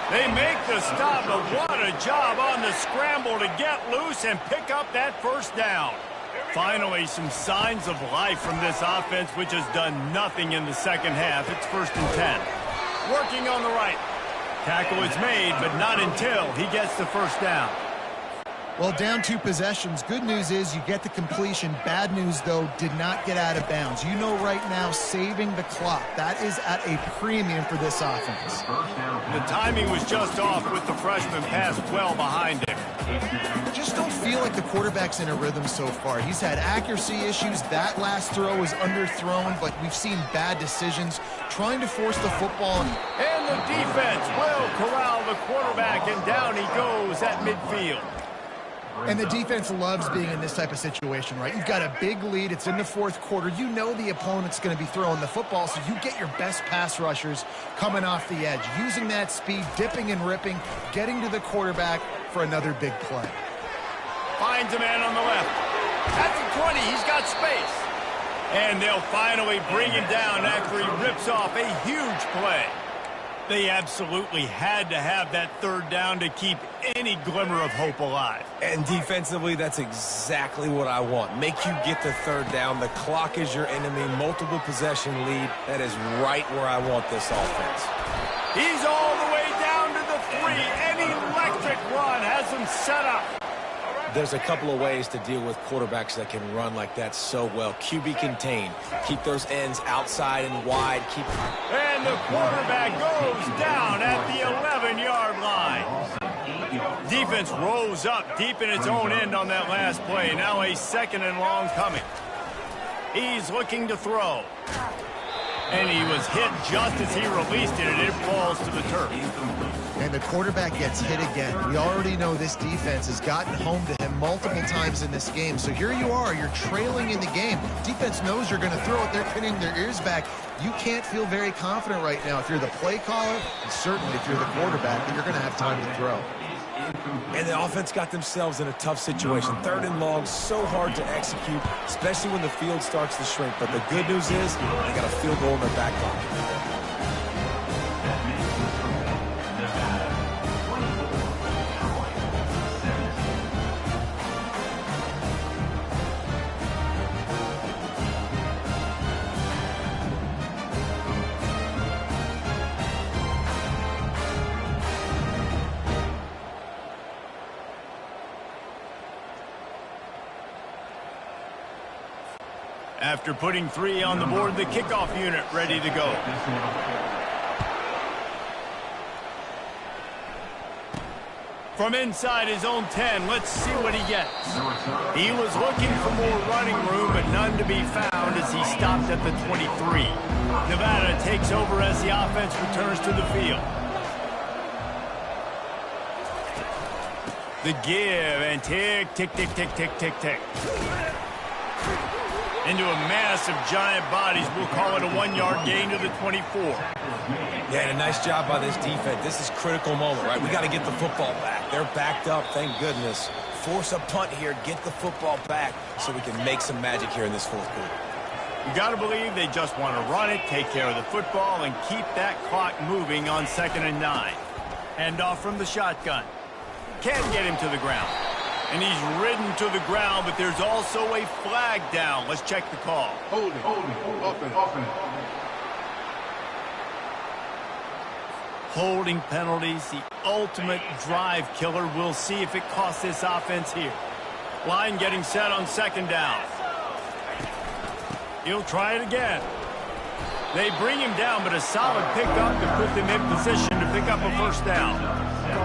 They make the stop, but what a job on the scramble to get loose and pick up that first down. Finally, some signs of life from this offense, which has done nothing in the second half. It's 1st and 10. Working on the right. Tackle is made, but not until he gets the first down. Well, down 2 possessions. Good news is you get the completion. Bad news, though, did not get out of bounds. You know right now, saving the clock. That is at a premium for this offense. The timing was just off with the freshman pass well behind him. Just don't feel like the quarterback's in a rhythm so far. He's had accuracy issues. That last throw was underthrown, but we've seen bad decisions trying to force the football. And the defense will corral the quarterback, and down he goes at midfield. And the defense loves being in this type of situation, right? You've got a big lead. It's in the 4th quarter. You know the opponent's going to be throwing the football, so you get your best pass rushers coming off the edge, using that speed, dipping and ripping, getting to the quarterback for another big play. Finds a man on the left. At the 20, he's got space. And they'll finally bring him down after he rips off a huge play. They absolutely had to have that 3rd down to keep any glimmer of hope alive. And defensively, that's exactly what I want. Make you get the 3rd down. The clock is your enemy. Multiple possession lead. That is right where I want this offense. He's all the way down to the 3. An electric run has him set up. There's a couple of ways to deal with quarterbacks that can run like that so well. QB contain. Keep those ends outside and wide. And the quarterback goes down at the 11-yard line. Defense rose up deep in its own end on that last play. Now a 2nd and long coming. He's looking to throw. And he was hit just as he released it, and it falls to the turf. And the quarterback gets hit again. We already know this defense has gotten home to him multiple times in this game. So here you are, you're trailing in the game. Defense knows you're going to throw it. They're pinning their ears back. You can't feel very confident right now if you're the play caller, and certainly if you're the quarterback, that you're going to have time to throw. And the offense got themselves in a tough situation. 3rd and long, so hard to execute, especially when the field starts to shrink. But the good news is they got a field goal in their back pocket. After putting 3 on the board, the kickoff unit ready to go. From inside his own 10, let's see what he gets. He was looking for more running room, but none to be found as he stopped at the 23. Nevada takes over as the offense returns to the field. The give, and tick, tick, tick, tick, tick, tick, tick. Into a mass of giant bodies. We'll call it a 1-yard gain to the 24. Yeah, and a nice job by this defense. This is a critical moment, right? We got to get the football back. They're backed up, thank goodness. Force a punt here, get the football back so we can make some magic here in this 4th quarter. You got to believe they just want to run it, take care of the football, and keep that clock moving on 2nd and 9. Hand off from the shotgun. Can't get him to the ground. And he's ridden to the ground, but there's also a flag down. Let's check the call. Holding, offense. Holding penalties, the ultimate drive killer. We'll see if it costs this offense here. Line getting set on 2nd down. He'll try it again. They bring him down, but a solid pickup to put them in position to pick up a 1st down.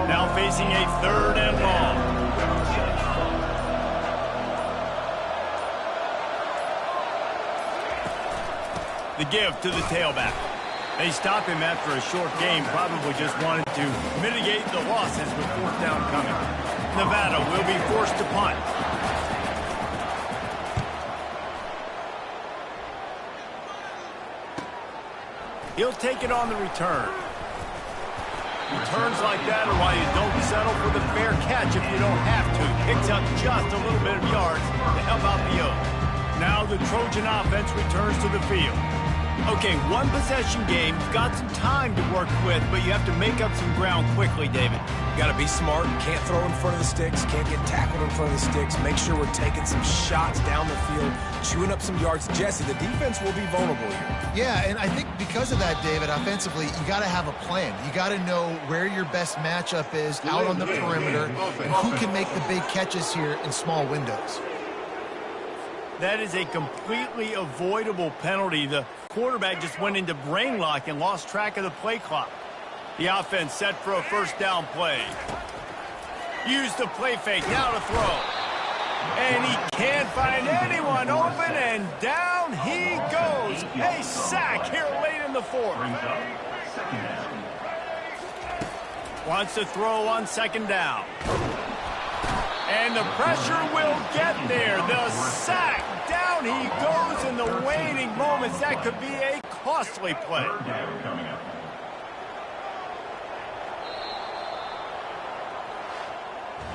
Now facing a 3rd and long. The give to the tailback. They stop him after a short game, probably just wanted to mitigate the losses with 4th down coming. Nevada will be forced to punt. He'll take it on the return. Returns like that are why you don't settle for the fair catch if you don't have to. Picks up just a little bit of yards to help out the Oaks. Now the Trojan offense returns to the field. Okay, 1-possession game. You've got some time to work with, but you have to make up some ground quickly, David. You got to be smart. Can't throw in front of the sticks. Can't get tackled in front of the sticks. Make sure we're taking some shots down the field, chewing up some yards. Jesse, the defense will be vulnerable here. Yeah, and I think because of that, David, offensively, you got to have a plan. You got to know where your best matchup is out on the perimeter and who can make the big catches here in small windows. That is a completely avoidable penalty. The quarterback just went into brain lock and lost track of the play clock. The offense set for a 1st down play. Use the play fake, now to throw. And he can't find anyone open, and down he goes. A sack here late in the 4th. Wants to throw on 2nd down. And the pressure will get there. The sack. Down he goes in the waning moments. That could be a costly play.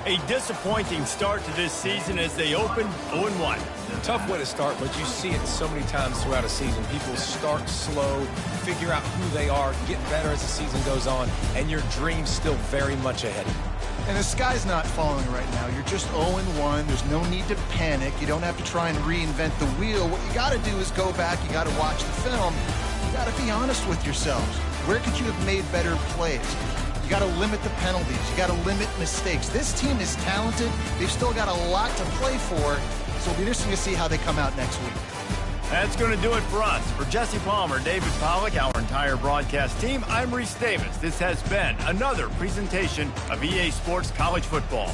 A disappointing start to this season as they open 0-1. Tough way to start, but you see it so many times throughout a season. People start slow, figure out who they are, get better as the season goes on, and your dream's still very much ahead of you. And the sky's not falling right now. You're just 0-1. There's no need to panic. You don't have to try and reinvent the wheel. What you got to do is go back. You got to watch the film. You got to be honest with yourselves. Where could you have made better plays? You got to limit the penalties. You got to limit mistakes. This team is talented. They've still got a lot to play for. So it'll be interesting to see how they come out next week. That's going to do it for us. For Jesse Palmer, David Pollack, our entire broadcast team, I'm Reese Davis. This has been another presentation of EA Sports College Football.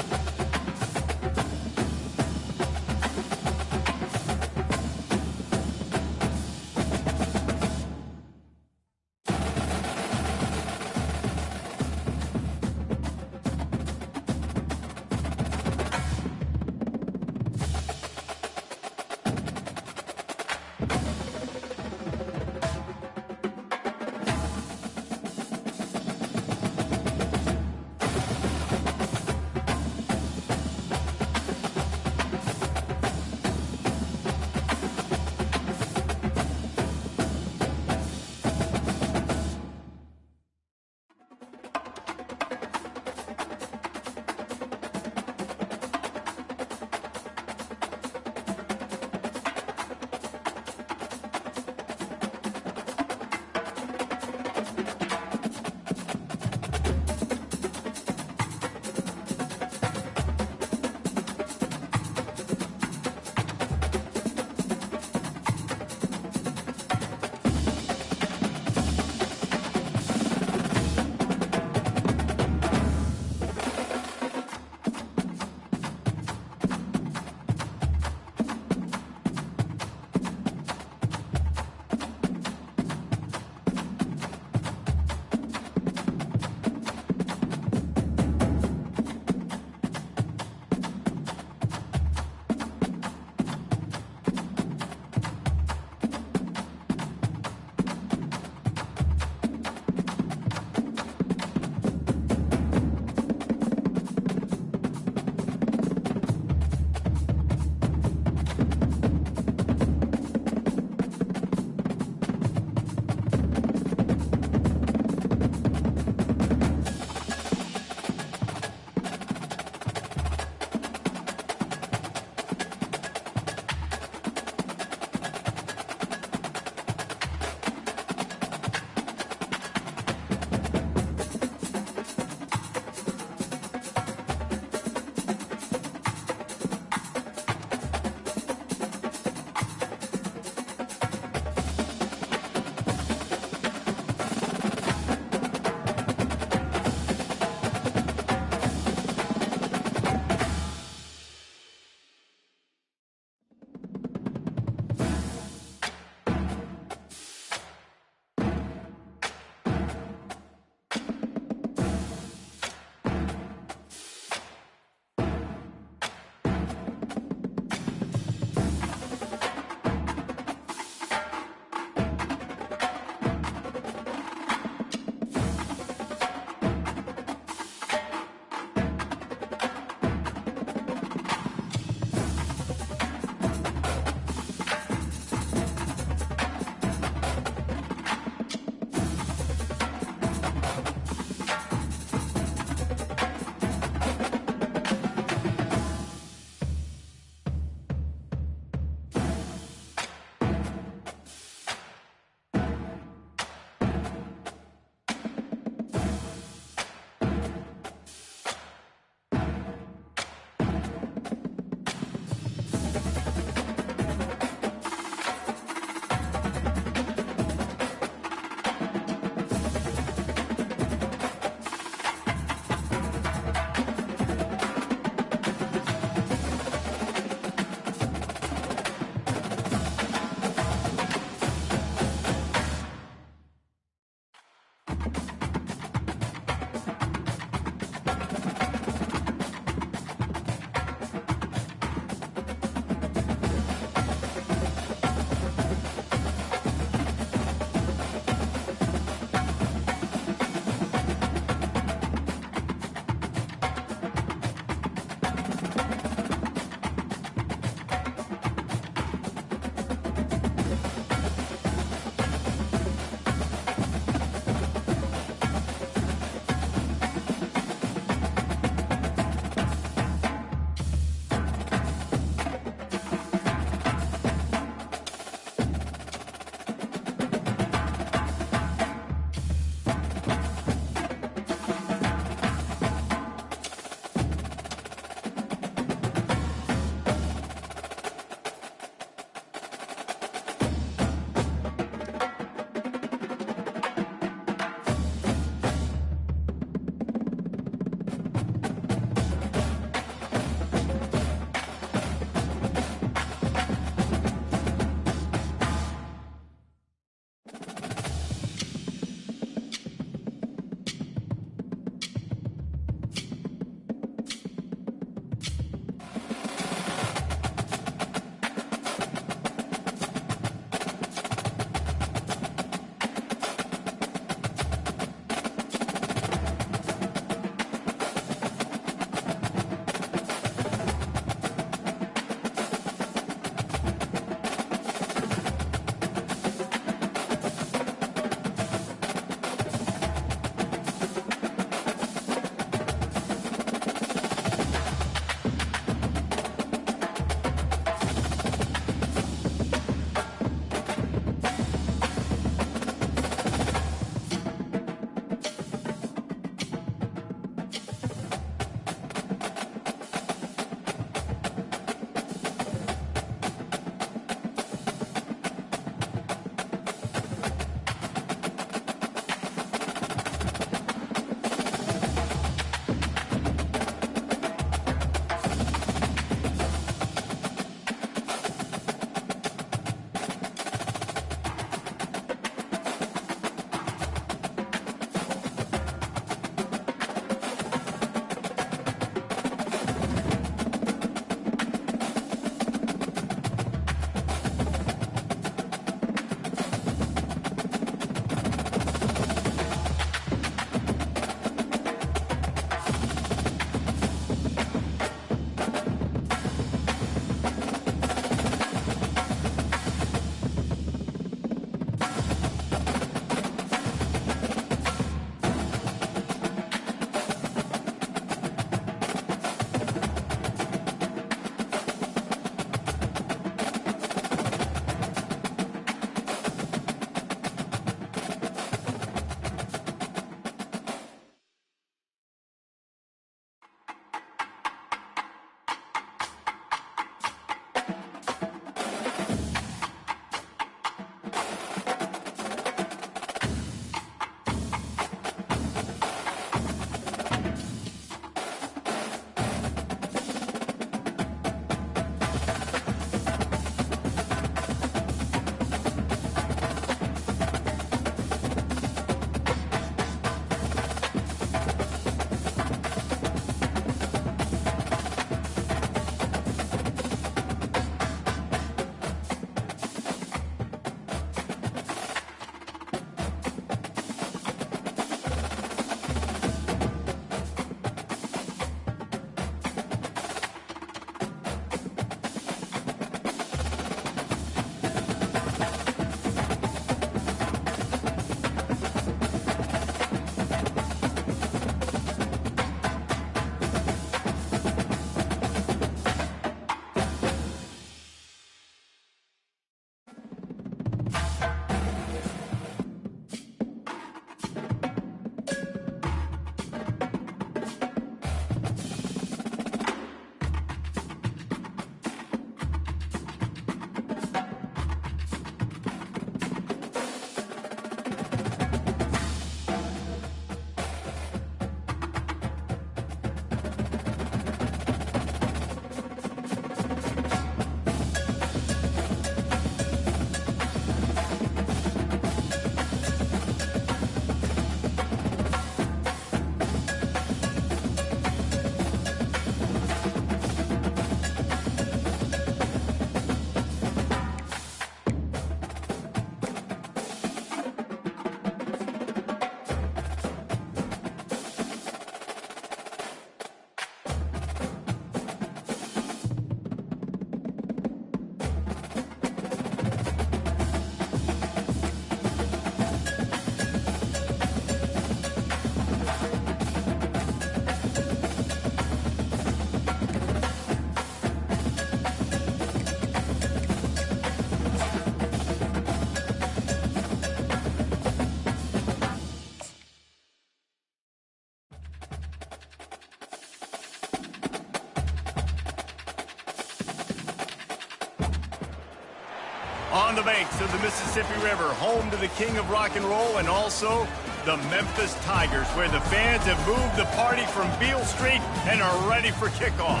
On the banks of the Mississippi River, home to the king of rock and roll and also the Memphis Tigers, where the fans have moved the party from Beale Street and are ready for kickoff.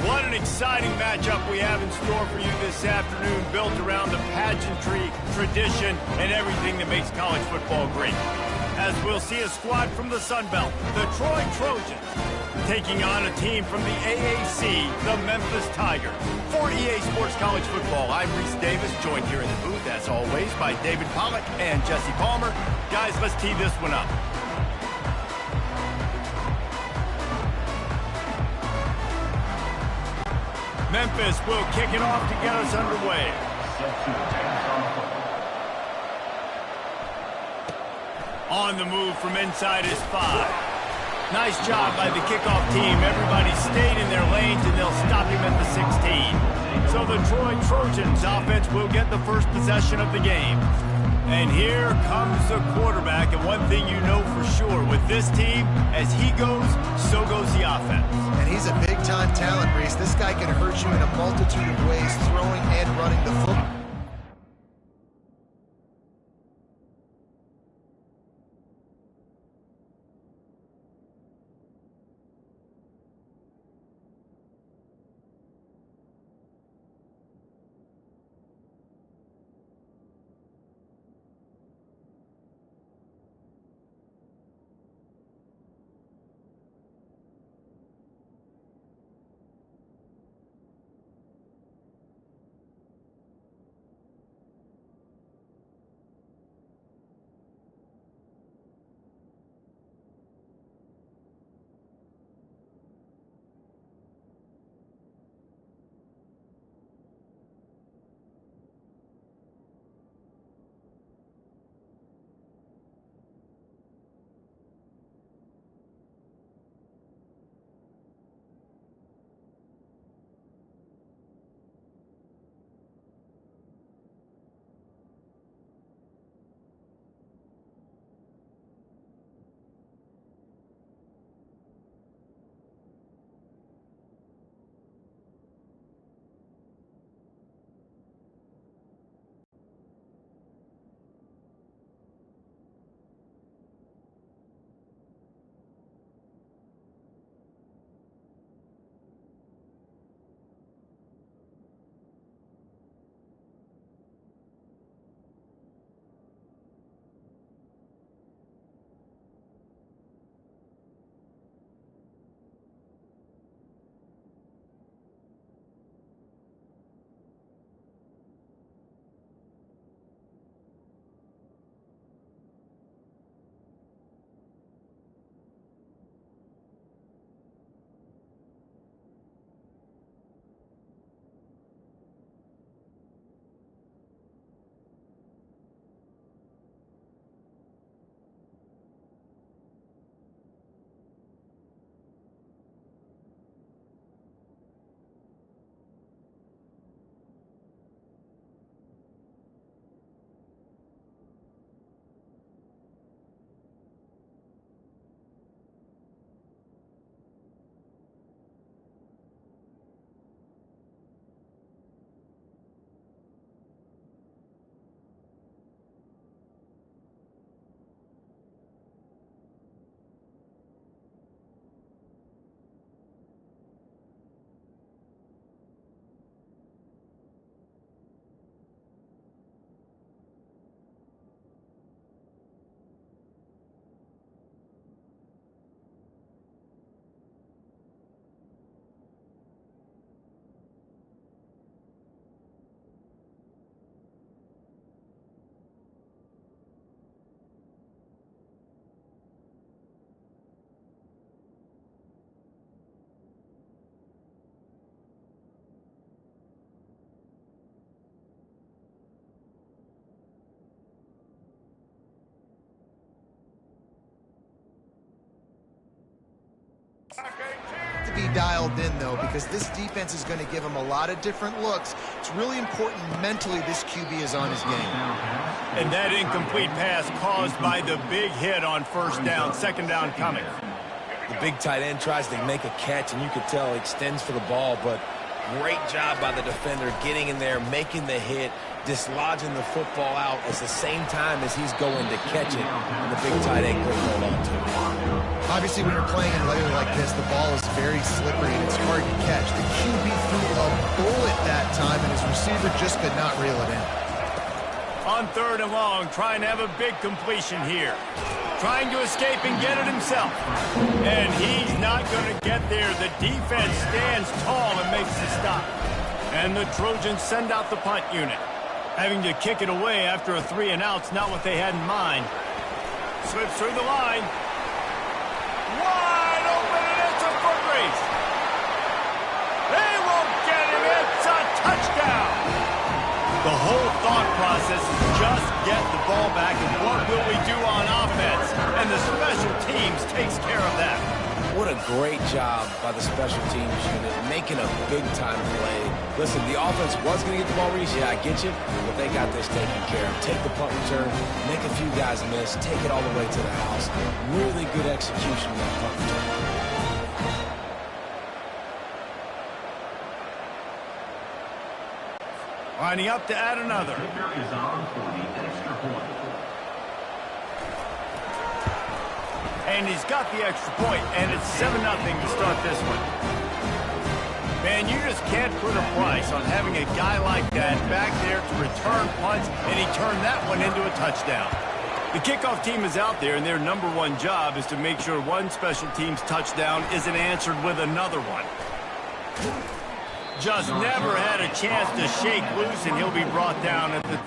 What an exciting matchup we have in store for you this afternoon, built around the pageantry, tradition, and everything that makes college football great. As we'll see a squad from the Sun Belt, the Troy Trojans, taking on a team from the AAC, the Memphis Tigers. For EA Sports College Football, I'm Reese Davis, joined here in the booth, as always, by David Pollack and Jesse Palmer. Guys, let's tee this one up. Memphis will kick it off to get us underway. On the move from inside is 5. Nice job by the kickoff team. Everybody stayed in their lanes, and they'll stop him at the 16. So the Troy Trojans offense will get the first possession of the game. And here comes the quarterback, and one thing you know for sure, with this team, as he goes, so goes the offense. And he's a big-time talent, Reese. This guy can hurt you in a multitude of ways, throwing and running the football. To be dialed in, though, because this defense is going to give him a lot of different looks. It's really important mentally this QB is on his game. And that incomplete pass caused by the big hit on first down, second down coming. The big tight end tries to make a catch, and you could tell he extends for the ball, but Great job by the defender getting in there, making the hit, dislodging the football out at the same time as he's going to catch it, and the big tight end couldn't hold on to it. Obviously, when you're playing in weather like this, the ball is very slippery and it's hard to catch. The QB threw a bullet that time, and his receiver just could not reel it in. On 3rd and long, trying to have a big completion here. Trying to escape and get it himself. And he's not going to get there. The defense stands tall and makes the stop. And the Trojans send out the punt unit. Having to kick it away after a 3-and-out's not what they had in mind. Slips through the line. Wide open, and it's a foot race. They won't get him. It's a touchdown. The whole thought process is just get the ball back, and what will we do on offense? And the special teams takes care of that. What a great job by the special teams unit, making a big-time play. Listen, the offense was going to get the ball released. Yeah, I get you, but they got this taken care of. Take the punt return, make a few guys miss, take it all the way to the house. Really good execution of that punt return. Lining up to add another. And he's got the extra point, and it's 7-0 to start this one. Man, you just can't put a price on having a guy like that back there to return punts, and he turned that one into a touchdown. The kickoff team is out there, and their #1 job is to make sure one special team's touchdown isn't answered with another one. Just never had a chance to shake loose, and he'll be brought down at the...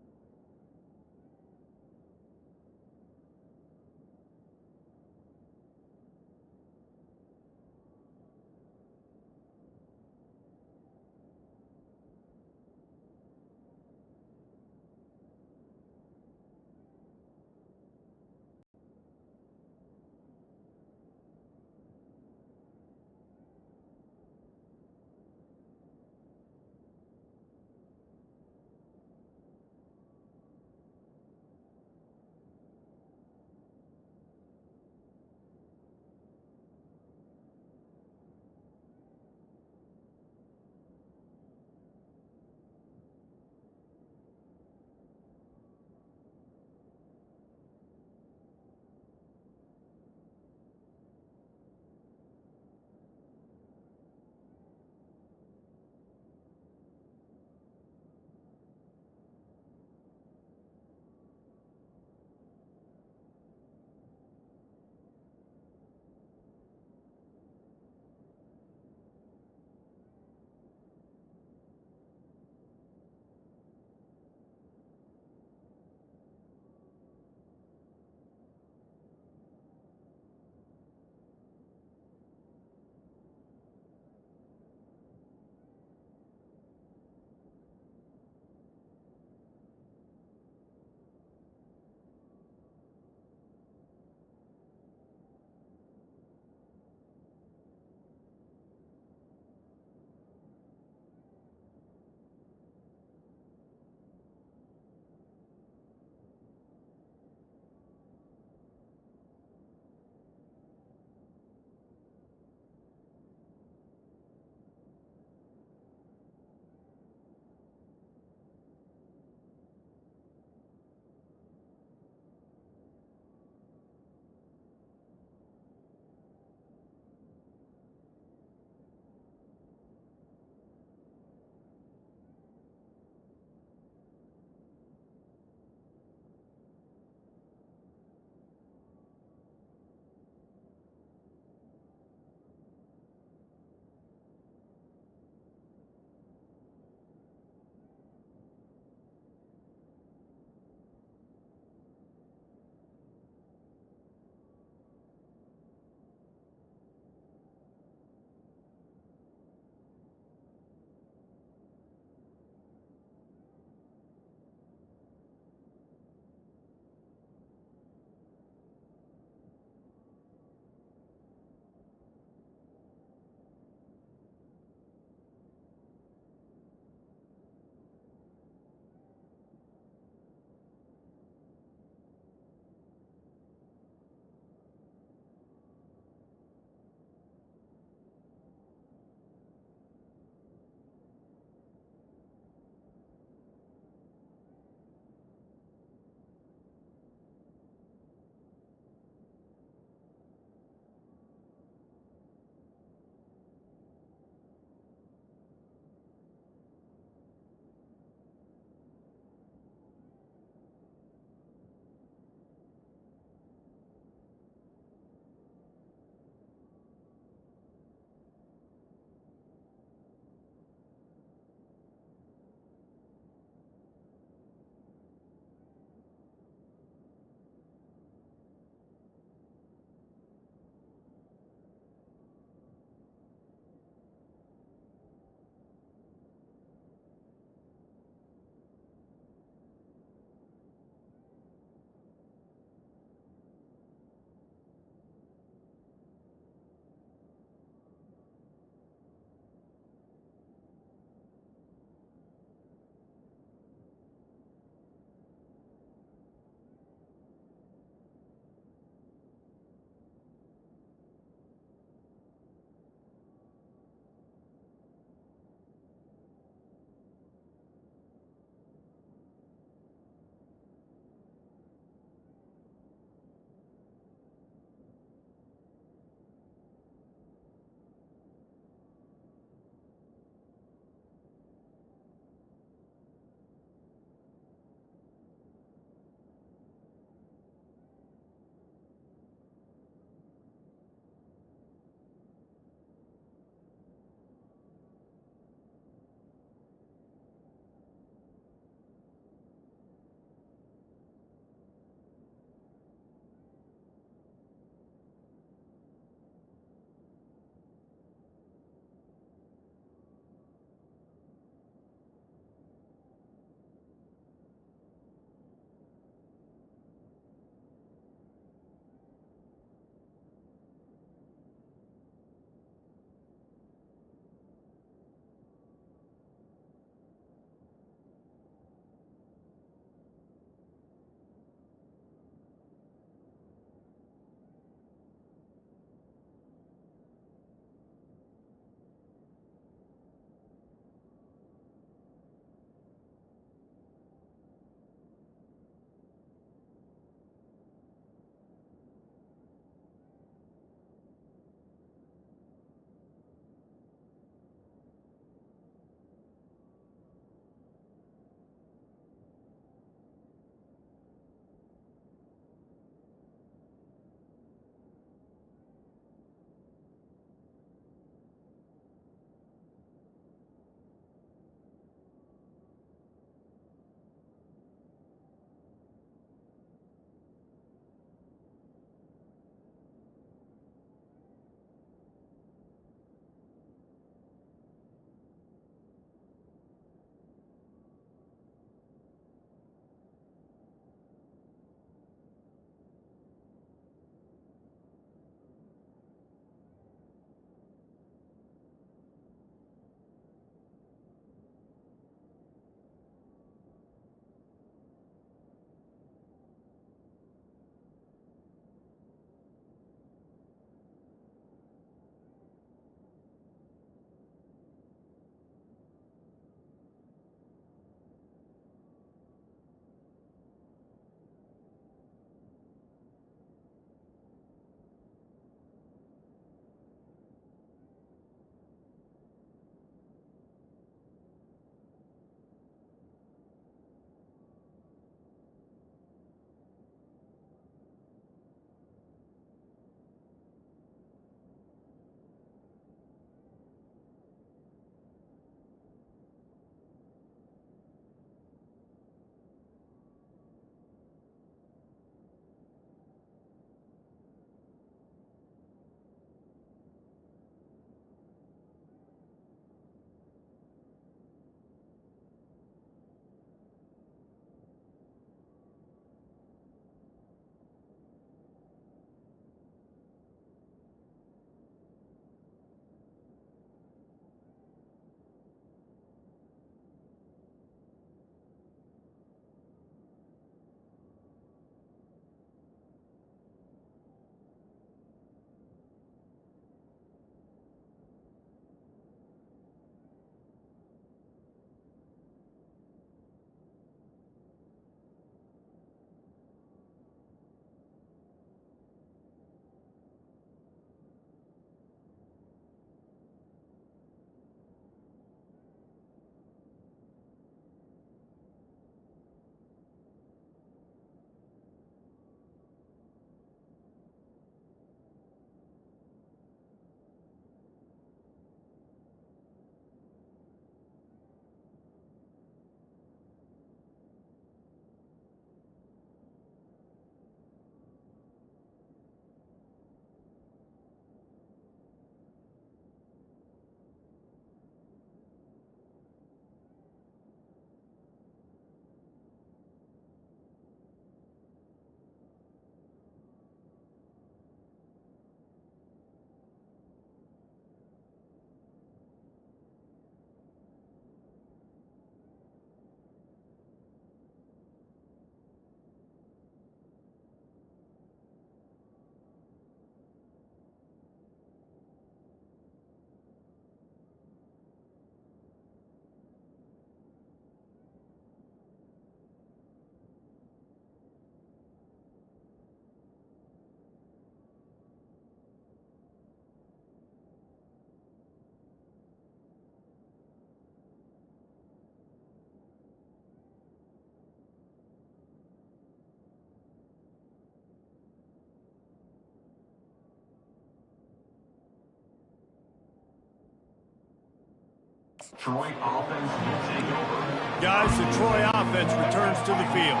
Troy offense will take over. Guys, the Troy offense returns to the field.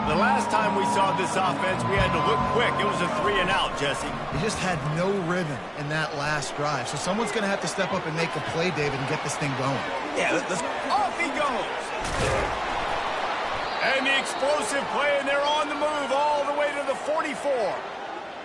The last time we saw this offense, we had to look quick. It was a 3-and-out, Jesse. They just had no rhythm in that last drive. So someone's going to have to step up and make a play, David, and get this thing going. Yeah, Off he goes. And the explosive play, and they're on the move all the way to the 44.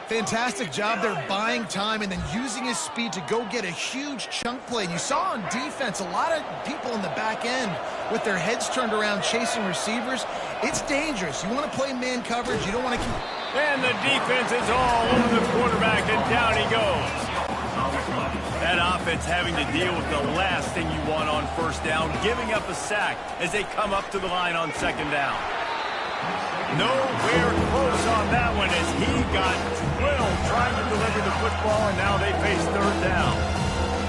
Fantastic job there buying time and then using his speed to go get a huge chunk play. And you saw on defense a lot of people in the back end with their heads turned around chasing receivers. It's dangerous. You want to play man coverage. You don't want to keep... And the defense is all over the quarterback, and down he goes. That offense having to deal with the last thing you want on first down, giving up a sack as they come up to the line on second down. Nowhere close on that one as he got drilled trying to deliver the football, and now they face third down.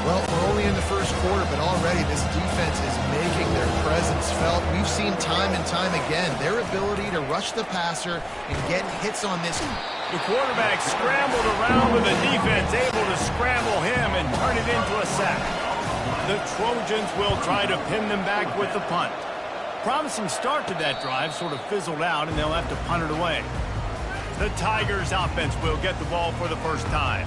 Well, we're only in the first quarter, but already this defense is making their presence felt. We've seen time and time again their ability to rush the passer and get hits on this. The quarterback scrambled around with the defense, able to scramble him and turn it into a sack. The Trojans will try to pin them back with the punt. Promising start to that drive, sort of fizzled out, and they'll have to punt it away. The Tigers offense will get the ball for the first time.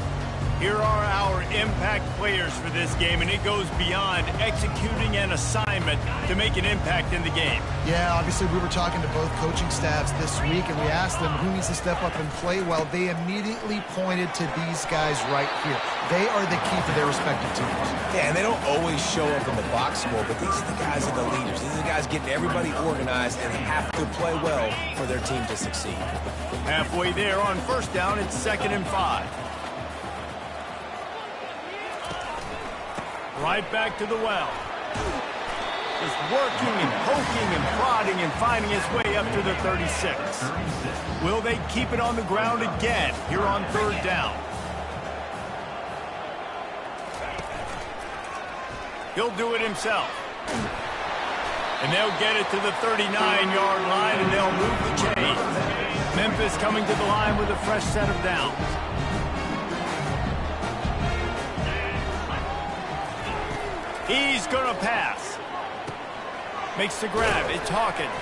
Here are our impact players for this game, and it goes beyond executing an assignment to make an impact in the game. Yeah, obviously we were talking to both coaching staffs this week, and we asked them who needs to step up and play well. They immediately pointed to these guys right here. They are the key for their respective teams. Yeah, and they don't always show up in the box score, but these are the guys that are the leaders. These are the guys getting everybody organized and have to play well for their team to succeed. Halfway there on first down, it's 2nd and 5. Right back to the well. Just working and poking and prodding and finding his way up to the 36. Will they keep it on the ground again here on third down? He'll do it himself. And they'll get it to the 39-yard line, and they'll move the chain. Memphis coming to the line with a fresh set of downs. He's going to pass. Makes the grab. It's Hawkins.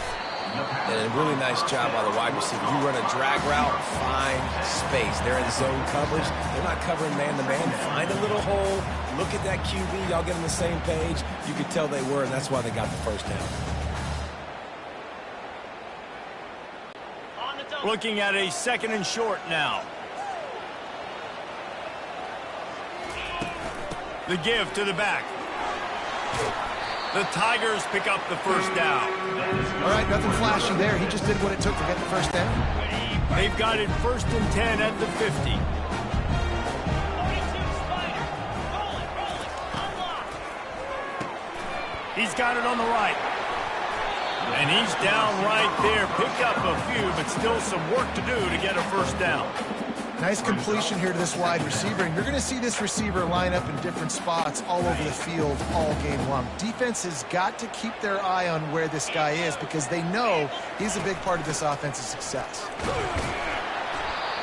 And a really nice job by the wide receiver. You run a drag route, find space. They're in zone coverage. They're not covering man-to-man. Find a little hole. Look at that QB. Y'all get on the same page. You could tell they were, and that's why they got the first down. Looking at a 2nd and short now. The give to the back. The Tigers pick up the first down. All right, nothing flashy there. He just did what it took to get the first down. They've got it 1st and 10 at the 50. He's got it on the right. And he's down right there. Picked up a few, but still some work to do to get a first down. Nice completion here to this wide receiver, and you're going to see this receiver line up in different spots all over the field all game long. Defense has got to keep their eye on where this guy is because they know he's a big part of this offense's success.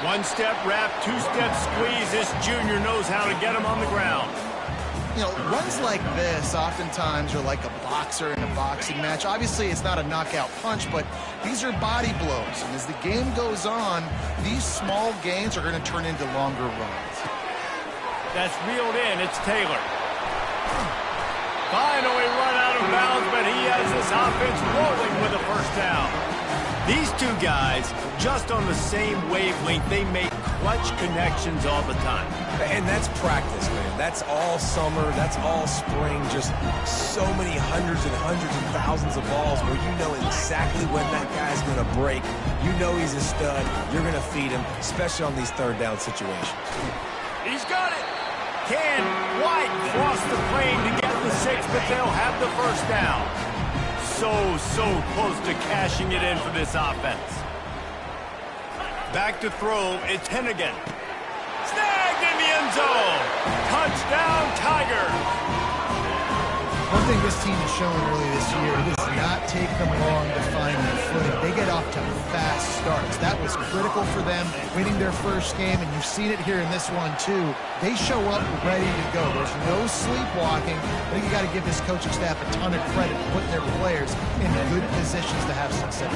One-step wrap, two-step squeeze. This junior knows how to get him on the ground. You know, runs like this oftentimes are like a boxer in a boxing match. Obviously, it's not a knockout punch, but these are body blows. And as the game goes on, these small gains are going to turn into longer runs. That's reeled in. It's Taylor. Finally run out of bounds, but he has this offense rolling with a first down. These two guys, just on the same wavelength, they make clutch connections all the time. And that's practice, man. That's all summer. That's all spring. Just so many hundreds and thousands of balls where you know exactly when that guy's going to break. You know he's a stud. You're going to feed him, especially on these third down situations. He's got it. Can White cross the plane to get the 6, but they'll have the first down. So close to cashing it in for this offense. Back to throw, it's Hennigan. Snagged in the end zone. Touchdown, Tigers. One thing this team has shown early this year, it does not take them long to find their footing. They get off to fast starts. That was critical for them, winning their first game, and you've seen it here in this one too. They show up ready to go. There's no sleepwalking. I think you got to give this coaching staff a ton of credit for putting their players in good positions to have success.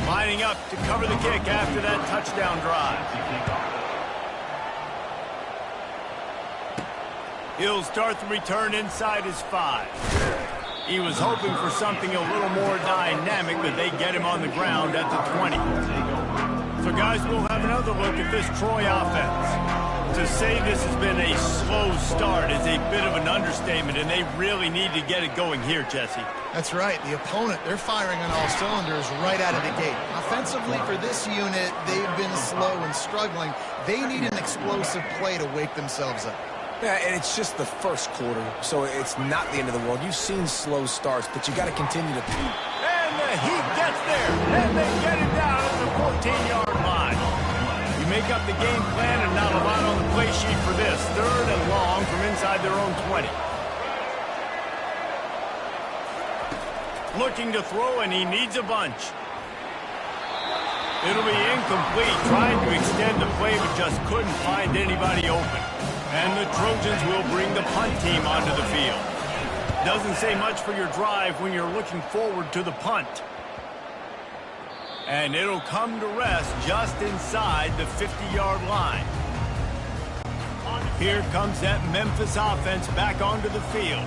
Lining up to cover the kick after that touchdown drive. He'll start the return inside his 5. He was hoping for something a little more dynamic, but they get him on the ground at the 20. So, guys, we'll have another look at this Troy offense. To say this has been a slow start is a bit of an understatement, and they really need to get it going here, Jesse. That's right. The opponent, they're firing on all cylinders right out of the gate. Offensively, for this unit, they've been slow and struggling. They need an explosive play to wake themselves up. Yeah, and it's just the first quarter, so it's not the end of the world. You've seen slow starts, but you got to continue to... And the Heat gets there, and they get it down at the 14-yard line. You make up the game plan, and not a lot on the play sheet for this. 3rd and long from inside their own 20. Looking to throw, and he needs a bunch. It'll be incomplete, trying to extend the play, but just couldn't find anybody open. And the Trojans will bring the punt team onto the field. Doesn't say much for your drive when you're looking forward to the punt. And it'll come to rest just inside the 50-yard line. Here comes that Memphis offense back onto the field.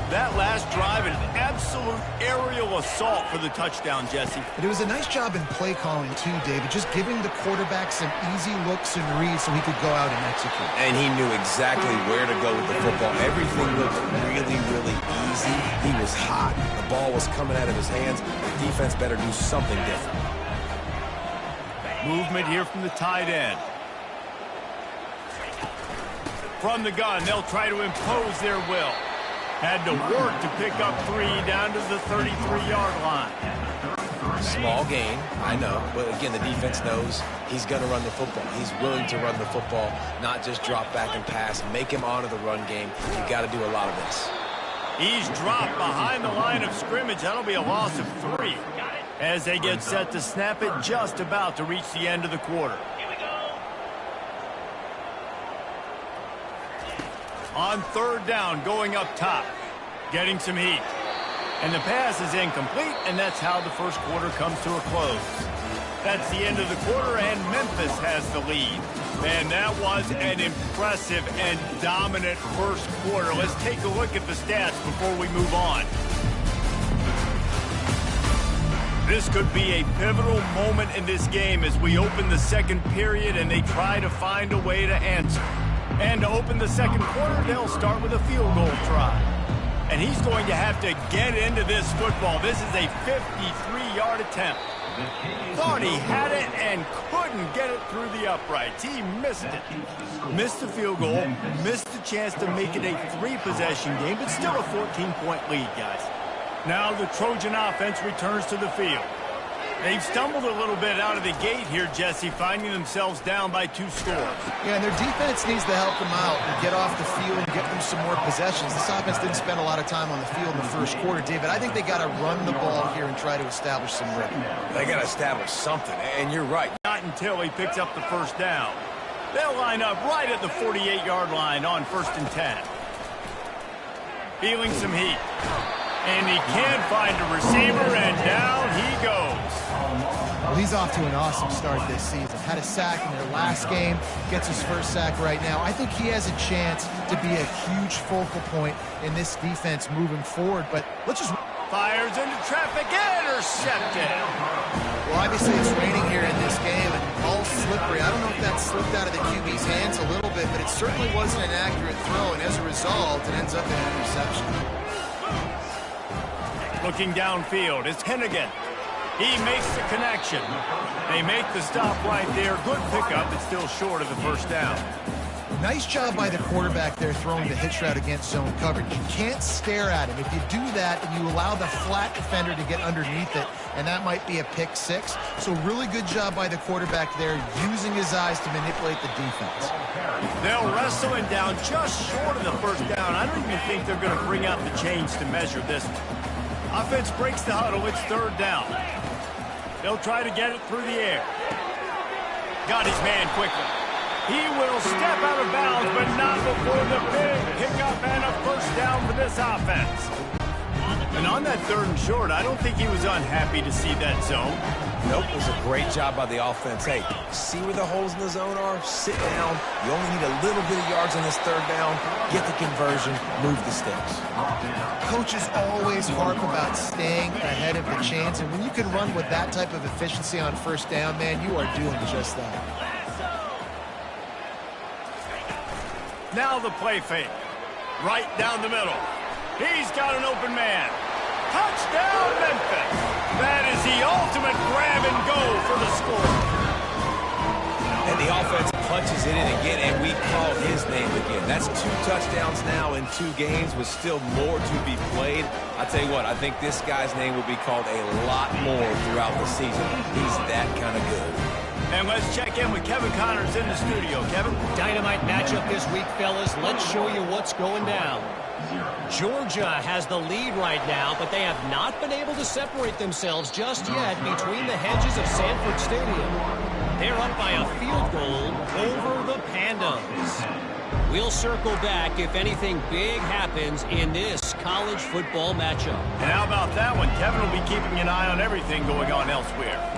That last drive, an absolute aerial assault for the touchdown, Jesse. But it was a nice job in play calling, too, David, just giving the quarterback some easy looks and reads so he could go out and execute. And he knew exactly where to go with the football. Everything looked really, really easy. He was hot. The ball was coming out of his hands. The defense better do something different. Movement here from the tight end. From the gun, they'll try to impose their will. Had to work to pick up 3 down to the 33-yard line. Small gain, I know. But again, the defense knows he's going to run the football. He's willing to run the football, not just drop back and pass. Make him honor the run game. You've got to do a lot of this. He's dropped behind the line of scrimmage. That'll be a loss of 3. As they get set to snap it, just about to reach the end of the quarter. On 3rd down, going up top, getting some heat. And the pass is incomplete, and that's how the first quarter comes to a close. That's the end of the quarter, and Memphis has the lead. Man, that was an impressive and dominant first quarter. Let's take a look at the stats before we move on. This could be a pivotal moment in this game as we open the second period and they try to find a way to answer. And to open the second quarter, they'll start with a field goal try. And he's going to have to get into this football. This is a 53-yard attempt. Thought he had it and couldn't get it through the uprights. He missed it. Missed the field goal, missed the chance to make it a 3-possession game, but still a 14-point lead, guys. Now the Trojan offense returns to the field. They've stumbled a little bit out of the gate here, Jesse, finding themselves down by 2 scores. Yeah, and their defense needs to help them out and get off the field and get them some more possessions. This offense didn't spend a lot of time on the field in the first quarter, David. I think they got to run the ball here and try to establish some rhythm. They got to establish something, and you're right. Not until he picks up the first down. They'll line up right at the 48-yard line on 1st and 10. Feeling some heat. And he can't find a receiver, and down he goes. Well, he's off to an awesome start this season. Had a sack in their last game, gets his first sack right now. I think he has a chance to be a huge focal point in this defense moving forward, but let's just... Fires into traffic, intercepted. Well, obviously it's raining here in this game, and all slippery. I don't know if that slipped out of the QB's hands a little bit, but it certainly wasn't an accurate throw, and as a result, it ends up in an interception. Looking downfield, it's Hennigan. He makes the connection. They make the stop right there. Good pickup, but still short of the first down. Nice job by the quarterback there throwing the hitch route against zone coverage. You can't stare at him. If you do that, then you allow the flat defender to get underneath it, and that might be a pick six. So really good job by the quarterback there, using his eyes to manipulate the defense. They'll wrestle him down just short of the first down. I don't even think they're going to bring out the chains to measure this one. Offense breaks the huddle. It's third down. They'll try to get it through the air. Got his man quickly. He will step out of bounds, but not before the big pickup and a first down for this offense. And on that third and short, I don't think he was unhappy to see that zone. Nope, it was a great job by the offense. Hey, see where the holes in the zone are? Sit down. You only need a little bit of yards on this third down. Get the conversion. Move the sticks. Coaches always harp about staying ahead of the chains, and when you can run with that type of efficiency on first down, man, you are doing just that. Now the play fake. Right down the middle. He's got an open man. Touchdown, Memphis. That is the ultimate grab and go for the score. And the offense punches it in again, and we call his name again. That's 2 touchdowns now in 2 games with still more to be played. I tell you what, I think this guy's name will be called a lot more throughout the season. He's that kind of good. And let's check in with Kevin Connors in the studio. Kevin? Dynamite matchup this week, fellas. Let's show you what's going down. Georgia has the lead right now, but they have not been able to separate themselves just yet between the hedges of Sanford Stadium. They're up by a field goal over the Pandas. We'll circle back if anything big happens in this college football matchup. And how about that one? Kevin will be keeping an eye on everything going on elsewhere.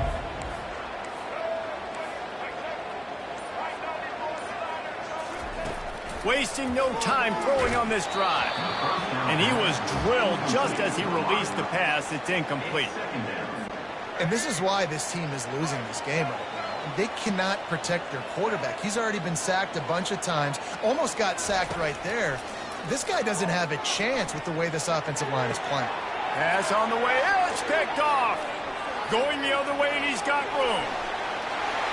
Wasting no time throwing on this drive. And he was drilled just as he released the pass. It's incomplete. And this is why this team is losing this game right now. They cannot protect their quarterback. He's already been sacked a bunch of times. Almost got sacked right there. This guy doesn't have a chance with the way this offensive line is playing. Pass on the way. It's picked off. Going the other way, and he's got room.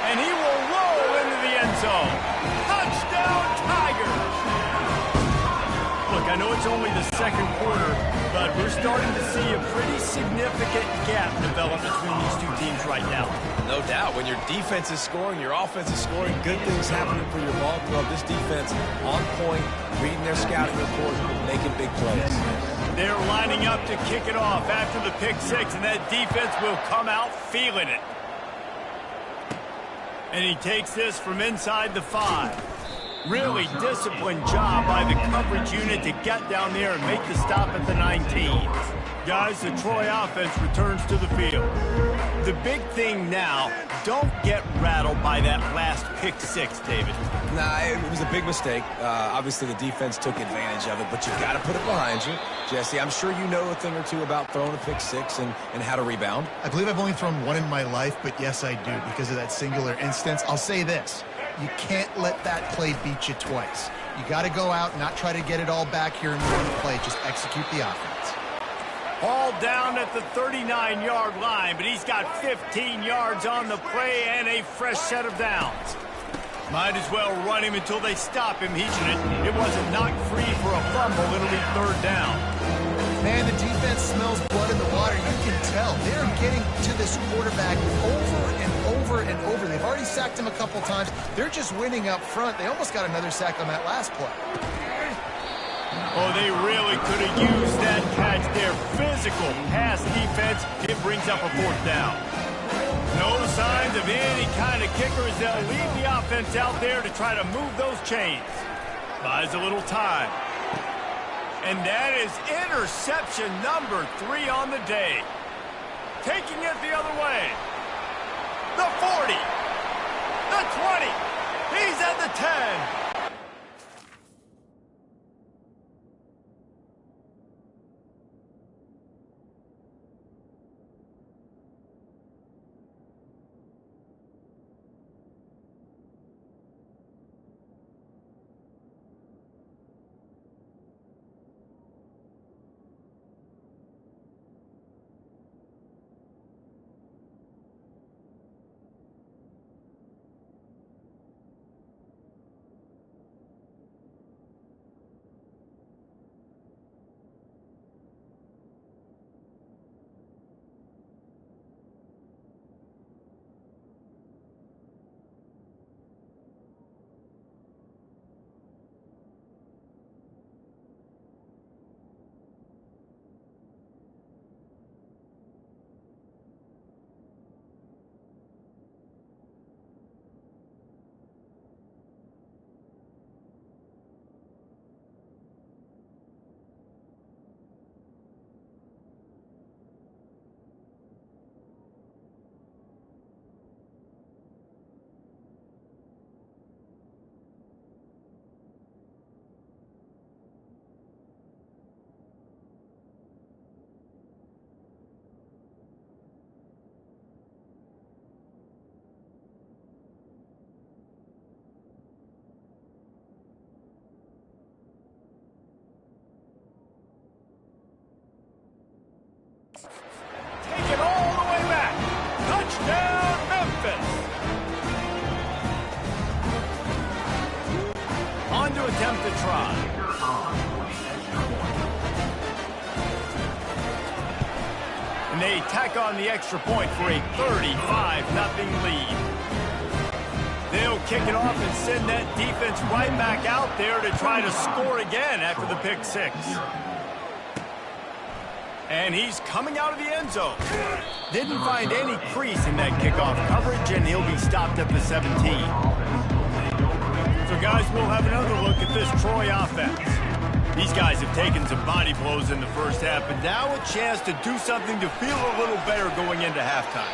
And he will roll into the end zone. Touchdown, Tigers! Look, I know it's only the second quarter, but we're starting to see a pretty significant gap develop between these two teams right now. No doubt. When your defense is scoring, your offense is scoring, good things happening for your ball club. This defense on point, reading their scouting reports, making big plays. They're lining up to kick it off after the pick six, and that defense will come out feeling it. And he takes this from inside the 5. Really disciplined job by the coverage unit to get down there and make the stop at the 19. Guys, the Troy offense returns to the field. The big thing now, don't get rattled by that last pick six, David. Nah, it was a big mistake. Obviously, the defense took advantage of it, but you've got to put it behind you. Jesse, I'm sure you know a thing or two about throwing a pick six and how to rebound. I believe I've only thrown one in my life, but yes, I do because of that singular instance. I'll say this. You can't let that play beat you twice. You got to go out and not try to get it all back here in one play. Just execute the offense. Ball down at the 39-yard line, but he's got 15 yards on the play and a fresh set of downs. Might as well run him until they stop him. It wasn't knocked free for a fumble. It'll be third down. Man, the defense smells blood in the water. You can tell. They're getting to this quarterback over and over and over. They've already sacked him a couple times. They're just winning up front. They almost got another sack on that last play. Oh, they really could have used that catch there. Physical pass defense. It brings up a fourth down. No signs of any kind of kickers. They'll leave the offense out there to try to move those chains. Buys a little time. And that is interception number 3 on the day. Taking it the other way. The 40. The 20. He's at the 10. attempt to try. And they tack on the extra point for a 35-0 lead. They'll kick it off and send that defense right back out there to try to score again after the pick six. And he's coming out of the end zone. Didn't find any crease in that kickoff coverage, and he'll be stopped at the 17. So, guys, we'll have another look at this Troy offense. These guys have taken some body blows in the first half, but now a chance to do something to feel a little better going into halftime.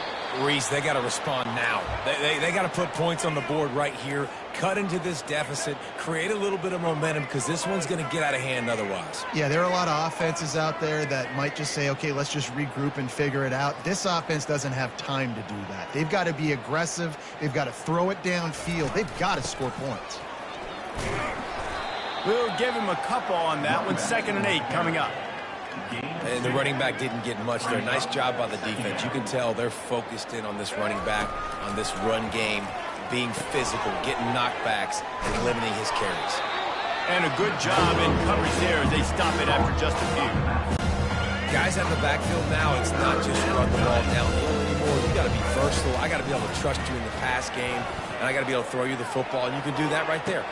Reese, they got to respond now. They got to put points on the board right here, cut into this deficit, create a little bit of momentum, because this one's going to get out of hand otherwise. Yeah, there are a lot of offenses out there that might just say, okay, let's just regroup and figure it out. This offense doesn't have time to do that. They've got to be aggressive. They've got to throw it downfield. They've got to score points. We'll give him a couple on that one. 2nd and 8 coming up. And the running back didn't get much there. Nice job by the defense. You can tell they're focused in on this running back, on this run game, being physical, getting knockbacks, and limiting his carries. And a good job in coverage there as they stop it after just a few. Guys out in the backfield now, it's not just run the ball downhill anymore. You got to be versatile. I got to be able to trust you in the pass game, and I got to be able to throw you the football, and you can do that right there.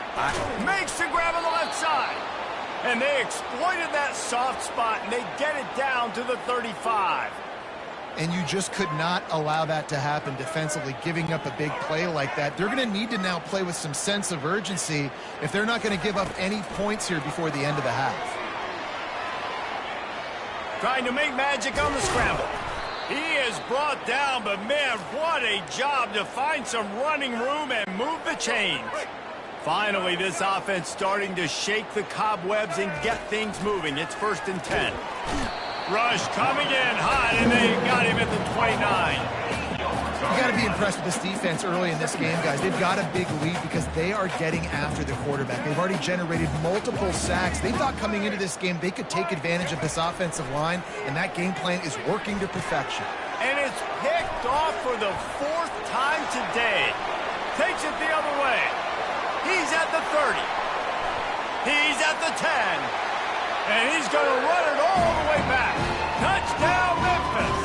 Makes the grab on the left side. And they exploited that soft spot, and they get it down to the 35. And you just could not allow that to happen defensively, giving up a big play like that. They're going to need to now play with some sense of urgency if they're not going to give up any points here before the end of the half. Trying to make magic on the scramble. He is brought down, but man, what a job to find some running room and move the chains. Finally, this offense starting to shake the cobwebs and get things moving. It's 1st and 10. Rush coming in hot, and they got him at the 29. You got to be impressed with this defense early in this game, guys. They've got a big lead because they are getting after the quarterback. They've already generated multiple sacks. They thought coming into this game they could take advantage of this offensive line, and that game plan is working to perfection. And it's picked off for the 4th time today. Takes it the other way. He's at the 30. He's at the 10. And he's going to run it all the way back. Touchdown, Memphis.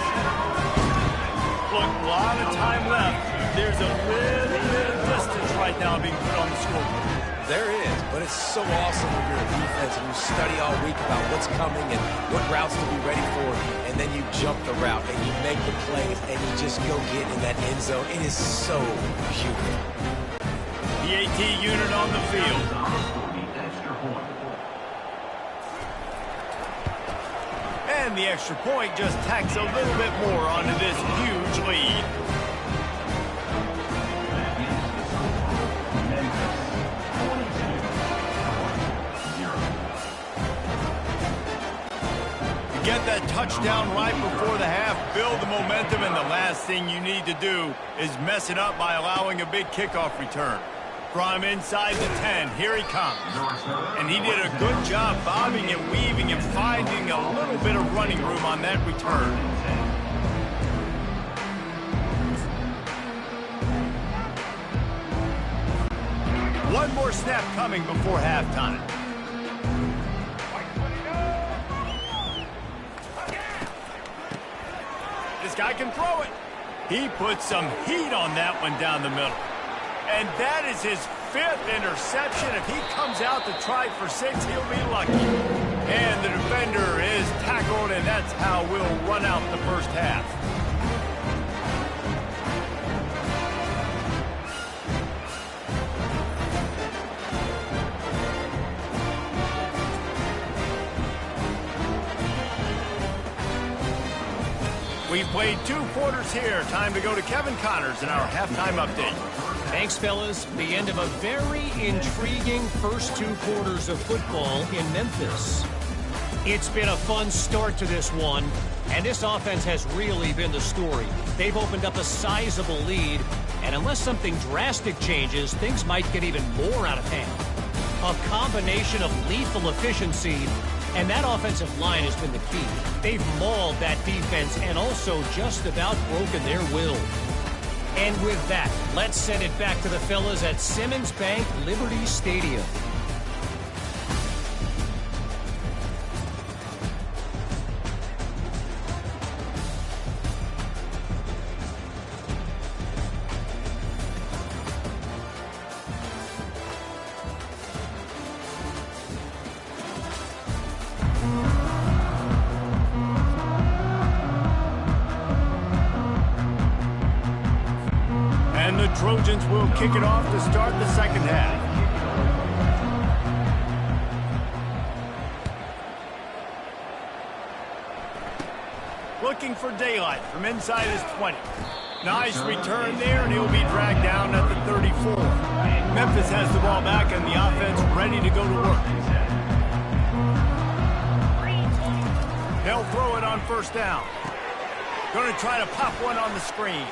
Look, a lot of time left. There's a little bit of distance right now being put on the scoreboard. There is, but it's so awesome when you're a defense and you study all week about what's coming and what routes to be ready for, and then you jump the route and you make the plays and you just go get in that end zone. It is so beautiful. The AT unit on the field. And the extra point just tacks a little bit more onto this huge lead. To get that touchdown right before the half, build the momentum, and the last thing you need to do is mess it up by allowing a big kickoff return. From inside the 10, here he comes. And he did a good job bobbing and weaving and finding a little bit of running room on that return. One more snap coming before halftime. This guy can throw it. He put some heat on that one down the middle. And that is his 5th interception. If he comes out to try for 6, he'll be lucky. And the defender is tackled, and that's how we'll run out the first half. We've played 2 quarters here. Time to go to Kevin Connors in our halftime update. Thanks, fellas. The end of a very intriguing first 2 quarters of football in Memphis. It's been a fun start to this one, and this offense has really been the story. They've opened up a sizable lead, and unless something drastic changes, things might get even more out of hand. A combination of lethal efficiency, and that offensive line has been the key. They've mauled that defense and also just about broken their will. And with that, let's send it back to the fellas at Simmons Bank Liberty Stadium. Trojans will kick it off to start the second half. Looking for daylight from inside his 20. Nice return there, and he'll be dragged down at the 34. Memphis has the ball back and the offense ready to go to work. They'll throw it on first down. Going to try to pop one on the screen.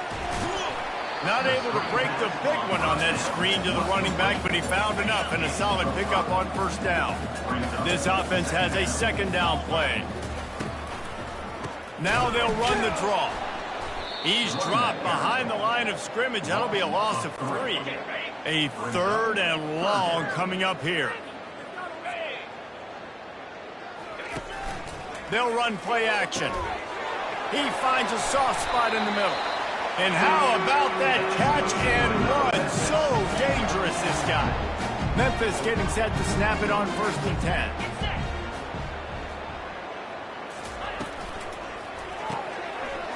Not able to break the big one on that screen to the running back, but he found enough and a solid pickup on first down. This offense has a second down play. Now they'll run the draw. He's dropped behind the line of scrimmage. That'll be a loss of 3. A third and long coming up here. They'll run play action. He finds a soft spot in the middle. And how about that catch and run? So dangerous, this guy. Memphis getting set to snap it on 1st and 10.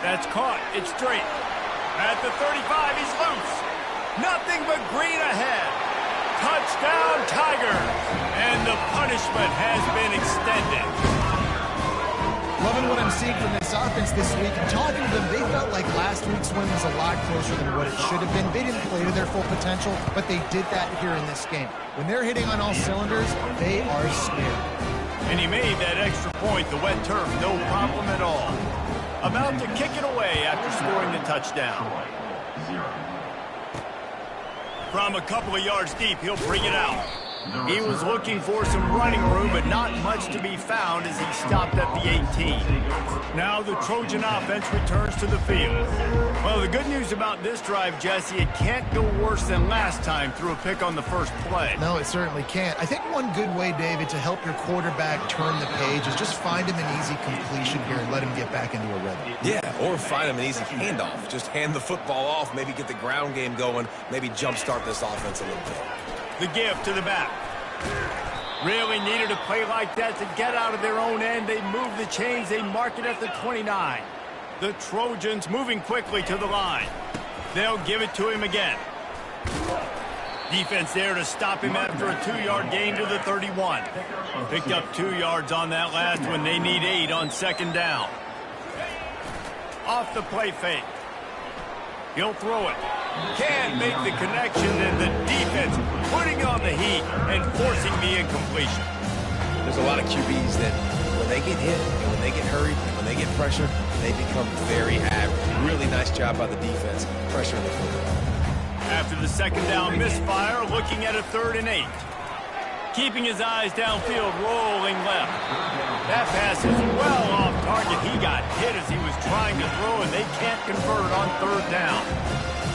That's caught. It's straight. At the 35, he's loose. Nothing but green ahead. Touchdown, Tigers. And the punishment has been extended. Loving what I'm seeing from this offense this week. And talking to them, they felt like last week's win was a lot closer than what it should have been. They didn't play to their full potential, but they did that here in this game. When they're hitting on all cylinders, they are scared. And he made that extra point, the wet turf, no problem at all. About to kick it away after scoring the touchdown. From a couple of yards deep, he'll bring it out. He was looking for some running room, but not much to be found as he stopped at the 18. Now the Trojan offense returns to the field. Well, the good news about this drive, Jesse, it can't go worse than last time through a pick on the first play. No, it certainly can't. I think one good way, David, to help your quarterback turn the page is just find him an easy completion here and let him get back into a rhythm. Yeah, or find him an easy handoff. Just hand the football off, maybe get the ground game going, maybe jumpstart this offense a little bit. The give to the back. Really needed a play like that to get out of their own end. They move the chains. They mark it at the 29. The Trojans moving quickly to the line. They'll give it to him again. Defense there to stop him after a 2-yard gain to the 31. Picked up 2 yards on that last one. They need 8 on second down. Off the play fake. He'll throw it. Can't make the connection, and the defense putting on the heat and forcing the incompletion. There's a lot of QBs that when they get hit and when they get hurried and when they get pressure, they become very average. Really nice job by the defense, pressuring the football. After the second down misfire, looking at a 3rd and 8. Keeping his eyes downfield, rolling left. That pass is well off target. He got hit as he was trying to throw, and they can't convert on 3rd down.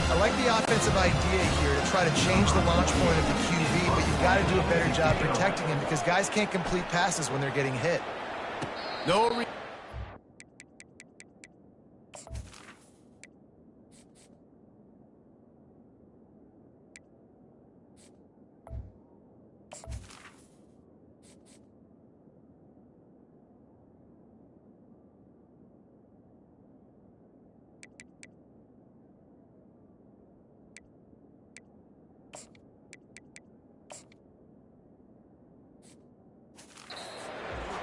I like the offensive idea here to try to change the launch point of the QB, but you've got to do a better job protecting him because guys can't complete passes when they're getting hit. No.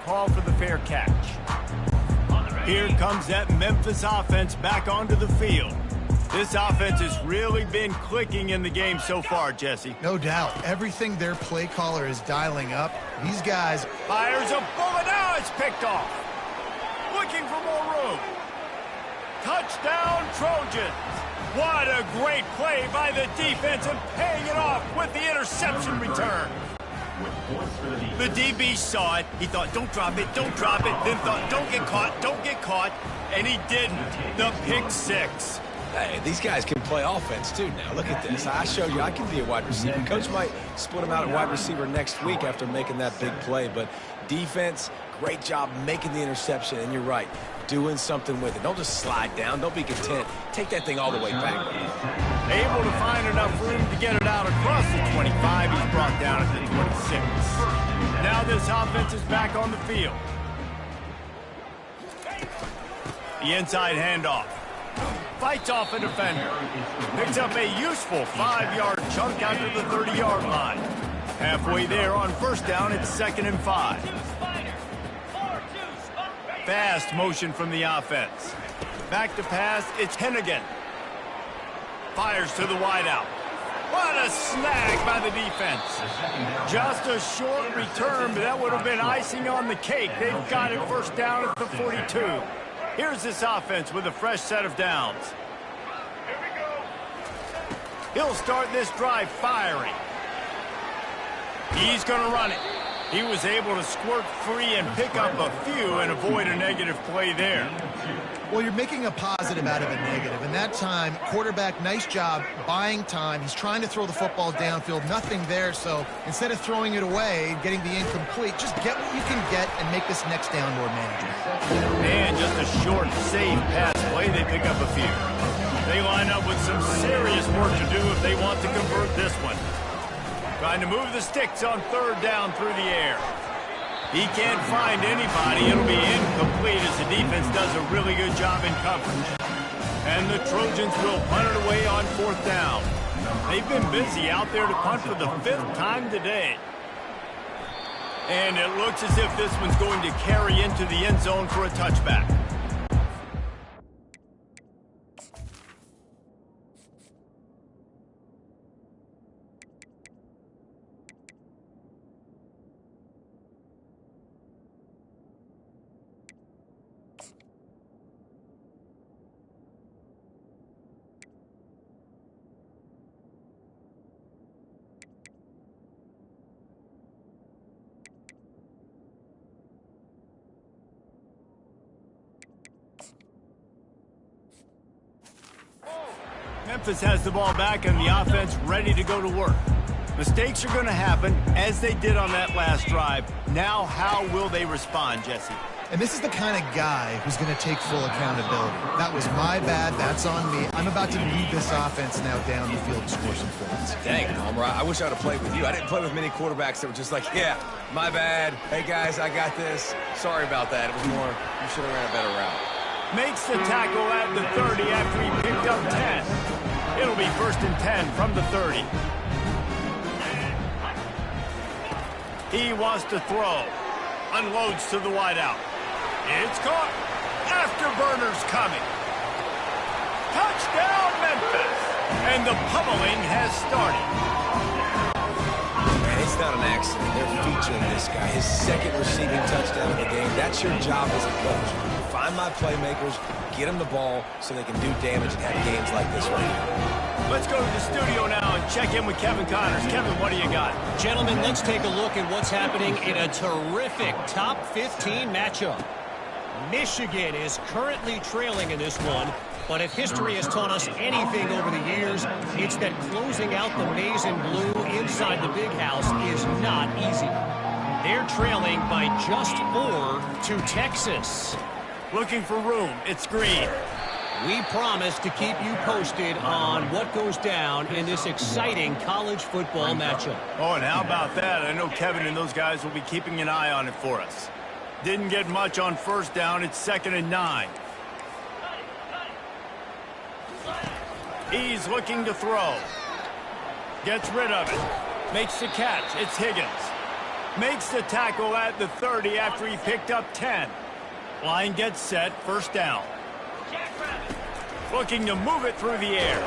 Call for the fair catch. Here comes that Memphis offense back onto the field. This offense has really been clicking in the game so far, Jesse. No doubt. Everything their play caller is dialing up. These guys... Fires a bullet. Now it's picked off. Looking for more room. Touchdown, Trojans. What a great play by the defense and paying it off with the interception return. The DB saw it. He thought, don't drop it, don't drop it. Then thought, don't get caught. And he didn't. The pick 6. Hey, these guys can play offense, too, now. Look at this. I showed you I can be a wide receiver. Coach might split him out at wide receiver next week after making that big play. But defense, great job making the interception. And you're right, doing something with it. Don't just slide down. Don't be content. Take that thing all the way back. Able to find enough room to get it out across the 25. He's brought down at the 26. Now this offense is back on the field. The inside handoff. Fights off a defender. Picks up a useful 5-yard chunk out to the 30-yard line. Halfway there on first down, it's 2nd and 5. Fast motion from the offense. Back to pass, it's Hennigan. Fires to the wideout. What a snag by the defense. Just a short return, but that would have been icing on the cake. They've got it first down at the 42. Here's this offense with a fresh set of downs. He'll start this drive firing. He's going to run it. He was able to squirt free and pick up a few and avoid a negative play there. Well, you're making a positive out of a negative. And that time, quarterback, nice job buying time. He's trying to throw the football downfield. Nothing there. So instead of throwing it away and getting the incomplete, just get what you can get and make this next down more manageable. And just a short, safe pass play. They pick up a few. They line up with some serious work to do if they want to convert this one. Trying to move the sticks on 3rd down through the air. He can't find anybody. It'll be incomplete as the defense does a really good job in coverage. And the Trojans will punt it away on 4th down. They've been busy out there to punt for the 5th time today. And it looks as if this one's going to carry into the end zone for a touchback. Memphis has the ball back and the offense ready to go to work. Mistakes are going to happen as they did on that last drive. Now how will they respond, Jesse? And this is the kind of guy who's going to take full accountability. That was my bad. That's on me. I'm about to lead this offense now down the field and score some points. Dang, Homer, I wish I would have played with you. I didn't play with many quarterbacks that were just like, yeah, my bad. Hey, guys, I got this. Sorry about that. It was more, you should have ran a better route. Makes the tackle at the 30 after he picked up 10. It'll be 1st and 10 from the 30. He wants to throw. Unloads to the wideout. It's caught. Afterburner's coming. Touchdown, Memphis. And the pummeling has started. Man, it's not an accident. They're featuring this guy. His 2nd receiving touchdown of the game. That's your job as a coach. Find my playmakers, get them the ball so they can do damage and have games like this right here. Let's go to the studio now and check in with Kevin Connors. Kevin, what do you got? Gentlemen, let's take a look at what's happening in a terrific top 15 matchup. Michigan is currently trailing in this one, but if history has taught us anything over the years, it's that closing out the maize and blue inside the big house is not easy. They're trailing by just 4 to Texas. Looking for room. It's Green. We promise to keep you posted on what goes down in this exciting college football matchup. Oh, and how about that? I know Kevin and those guys will be keeping an eye on it for us. Didn't get much on first down. It's 2nd and 9. He's looking to throw. Gets rid of it. Makes the catch. It's Higgins. Makes the tackle at the 30 after he picked up 10. Line gets set. First down. Looking to move it through the air.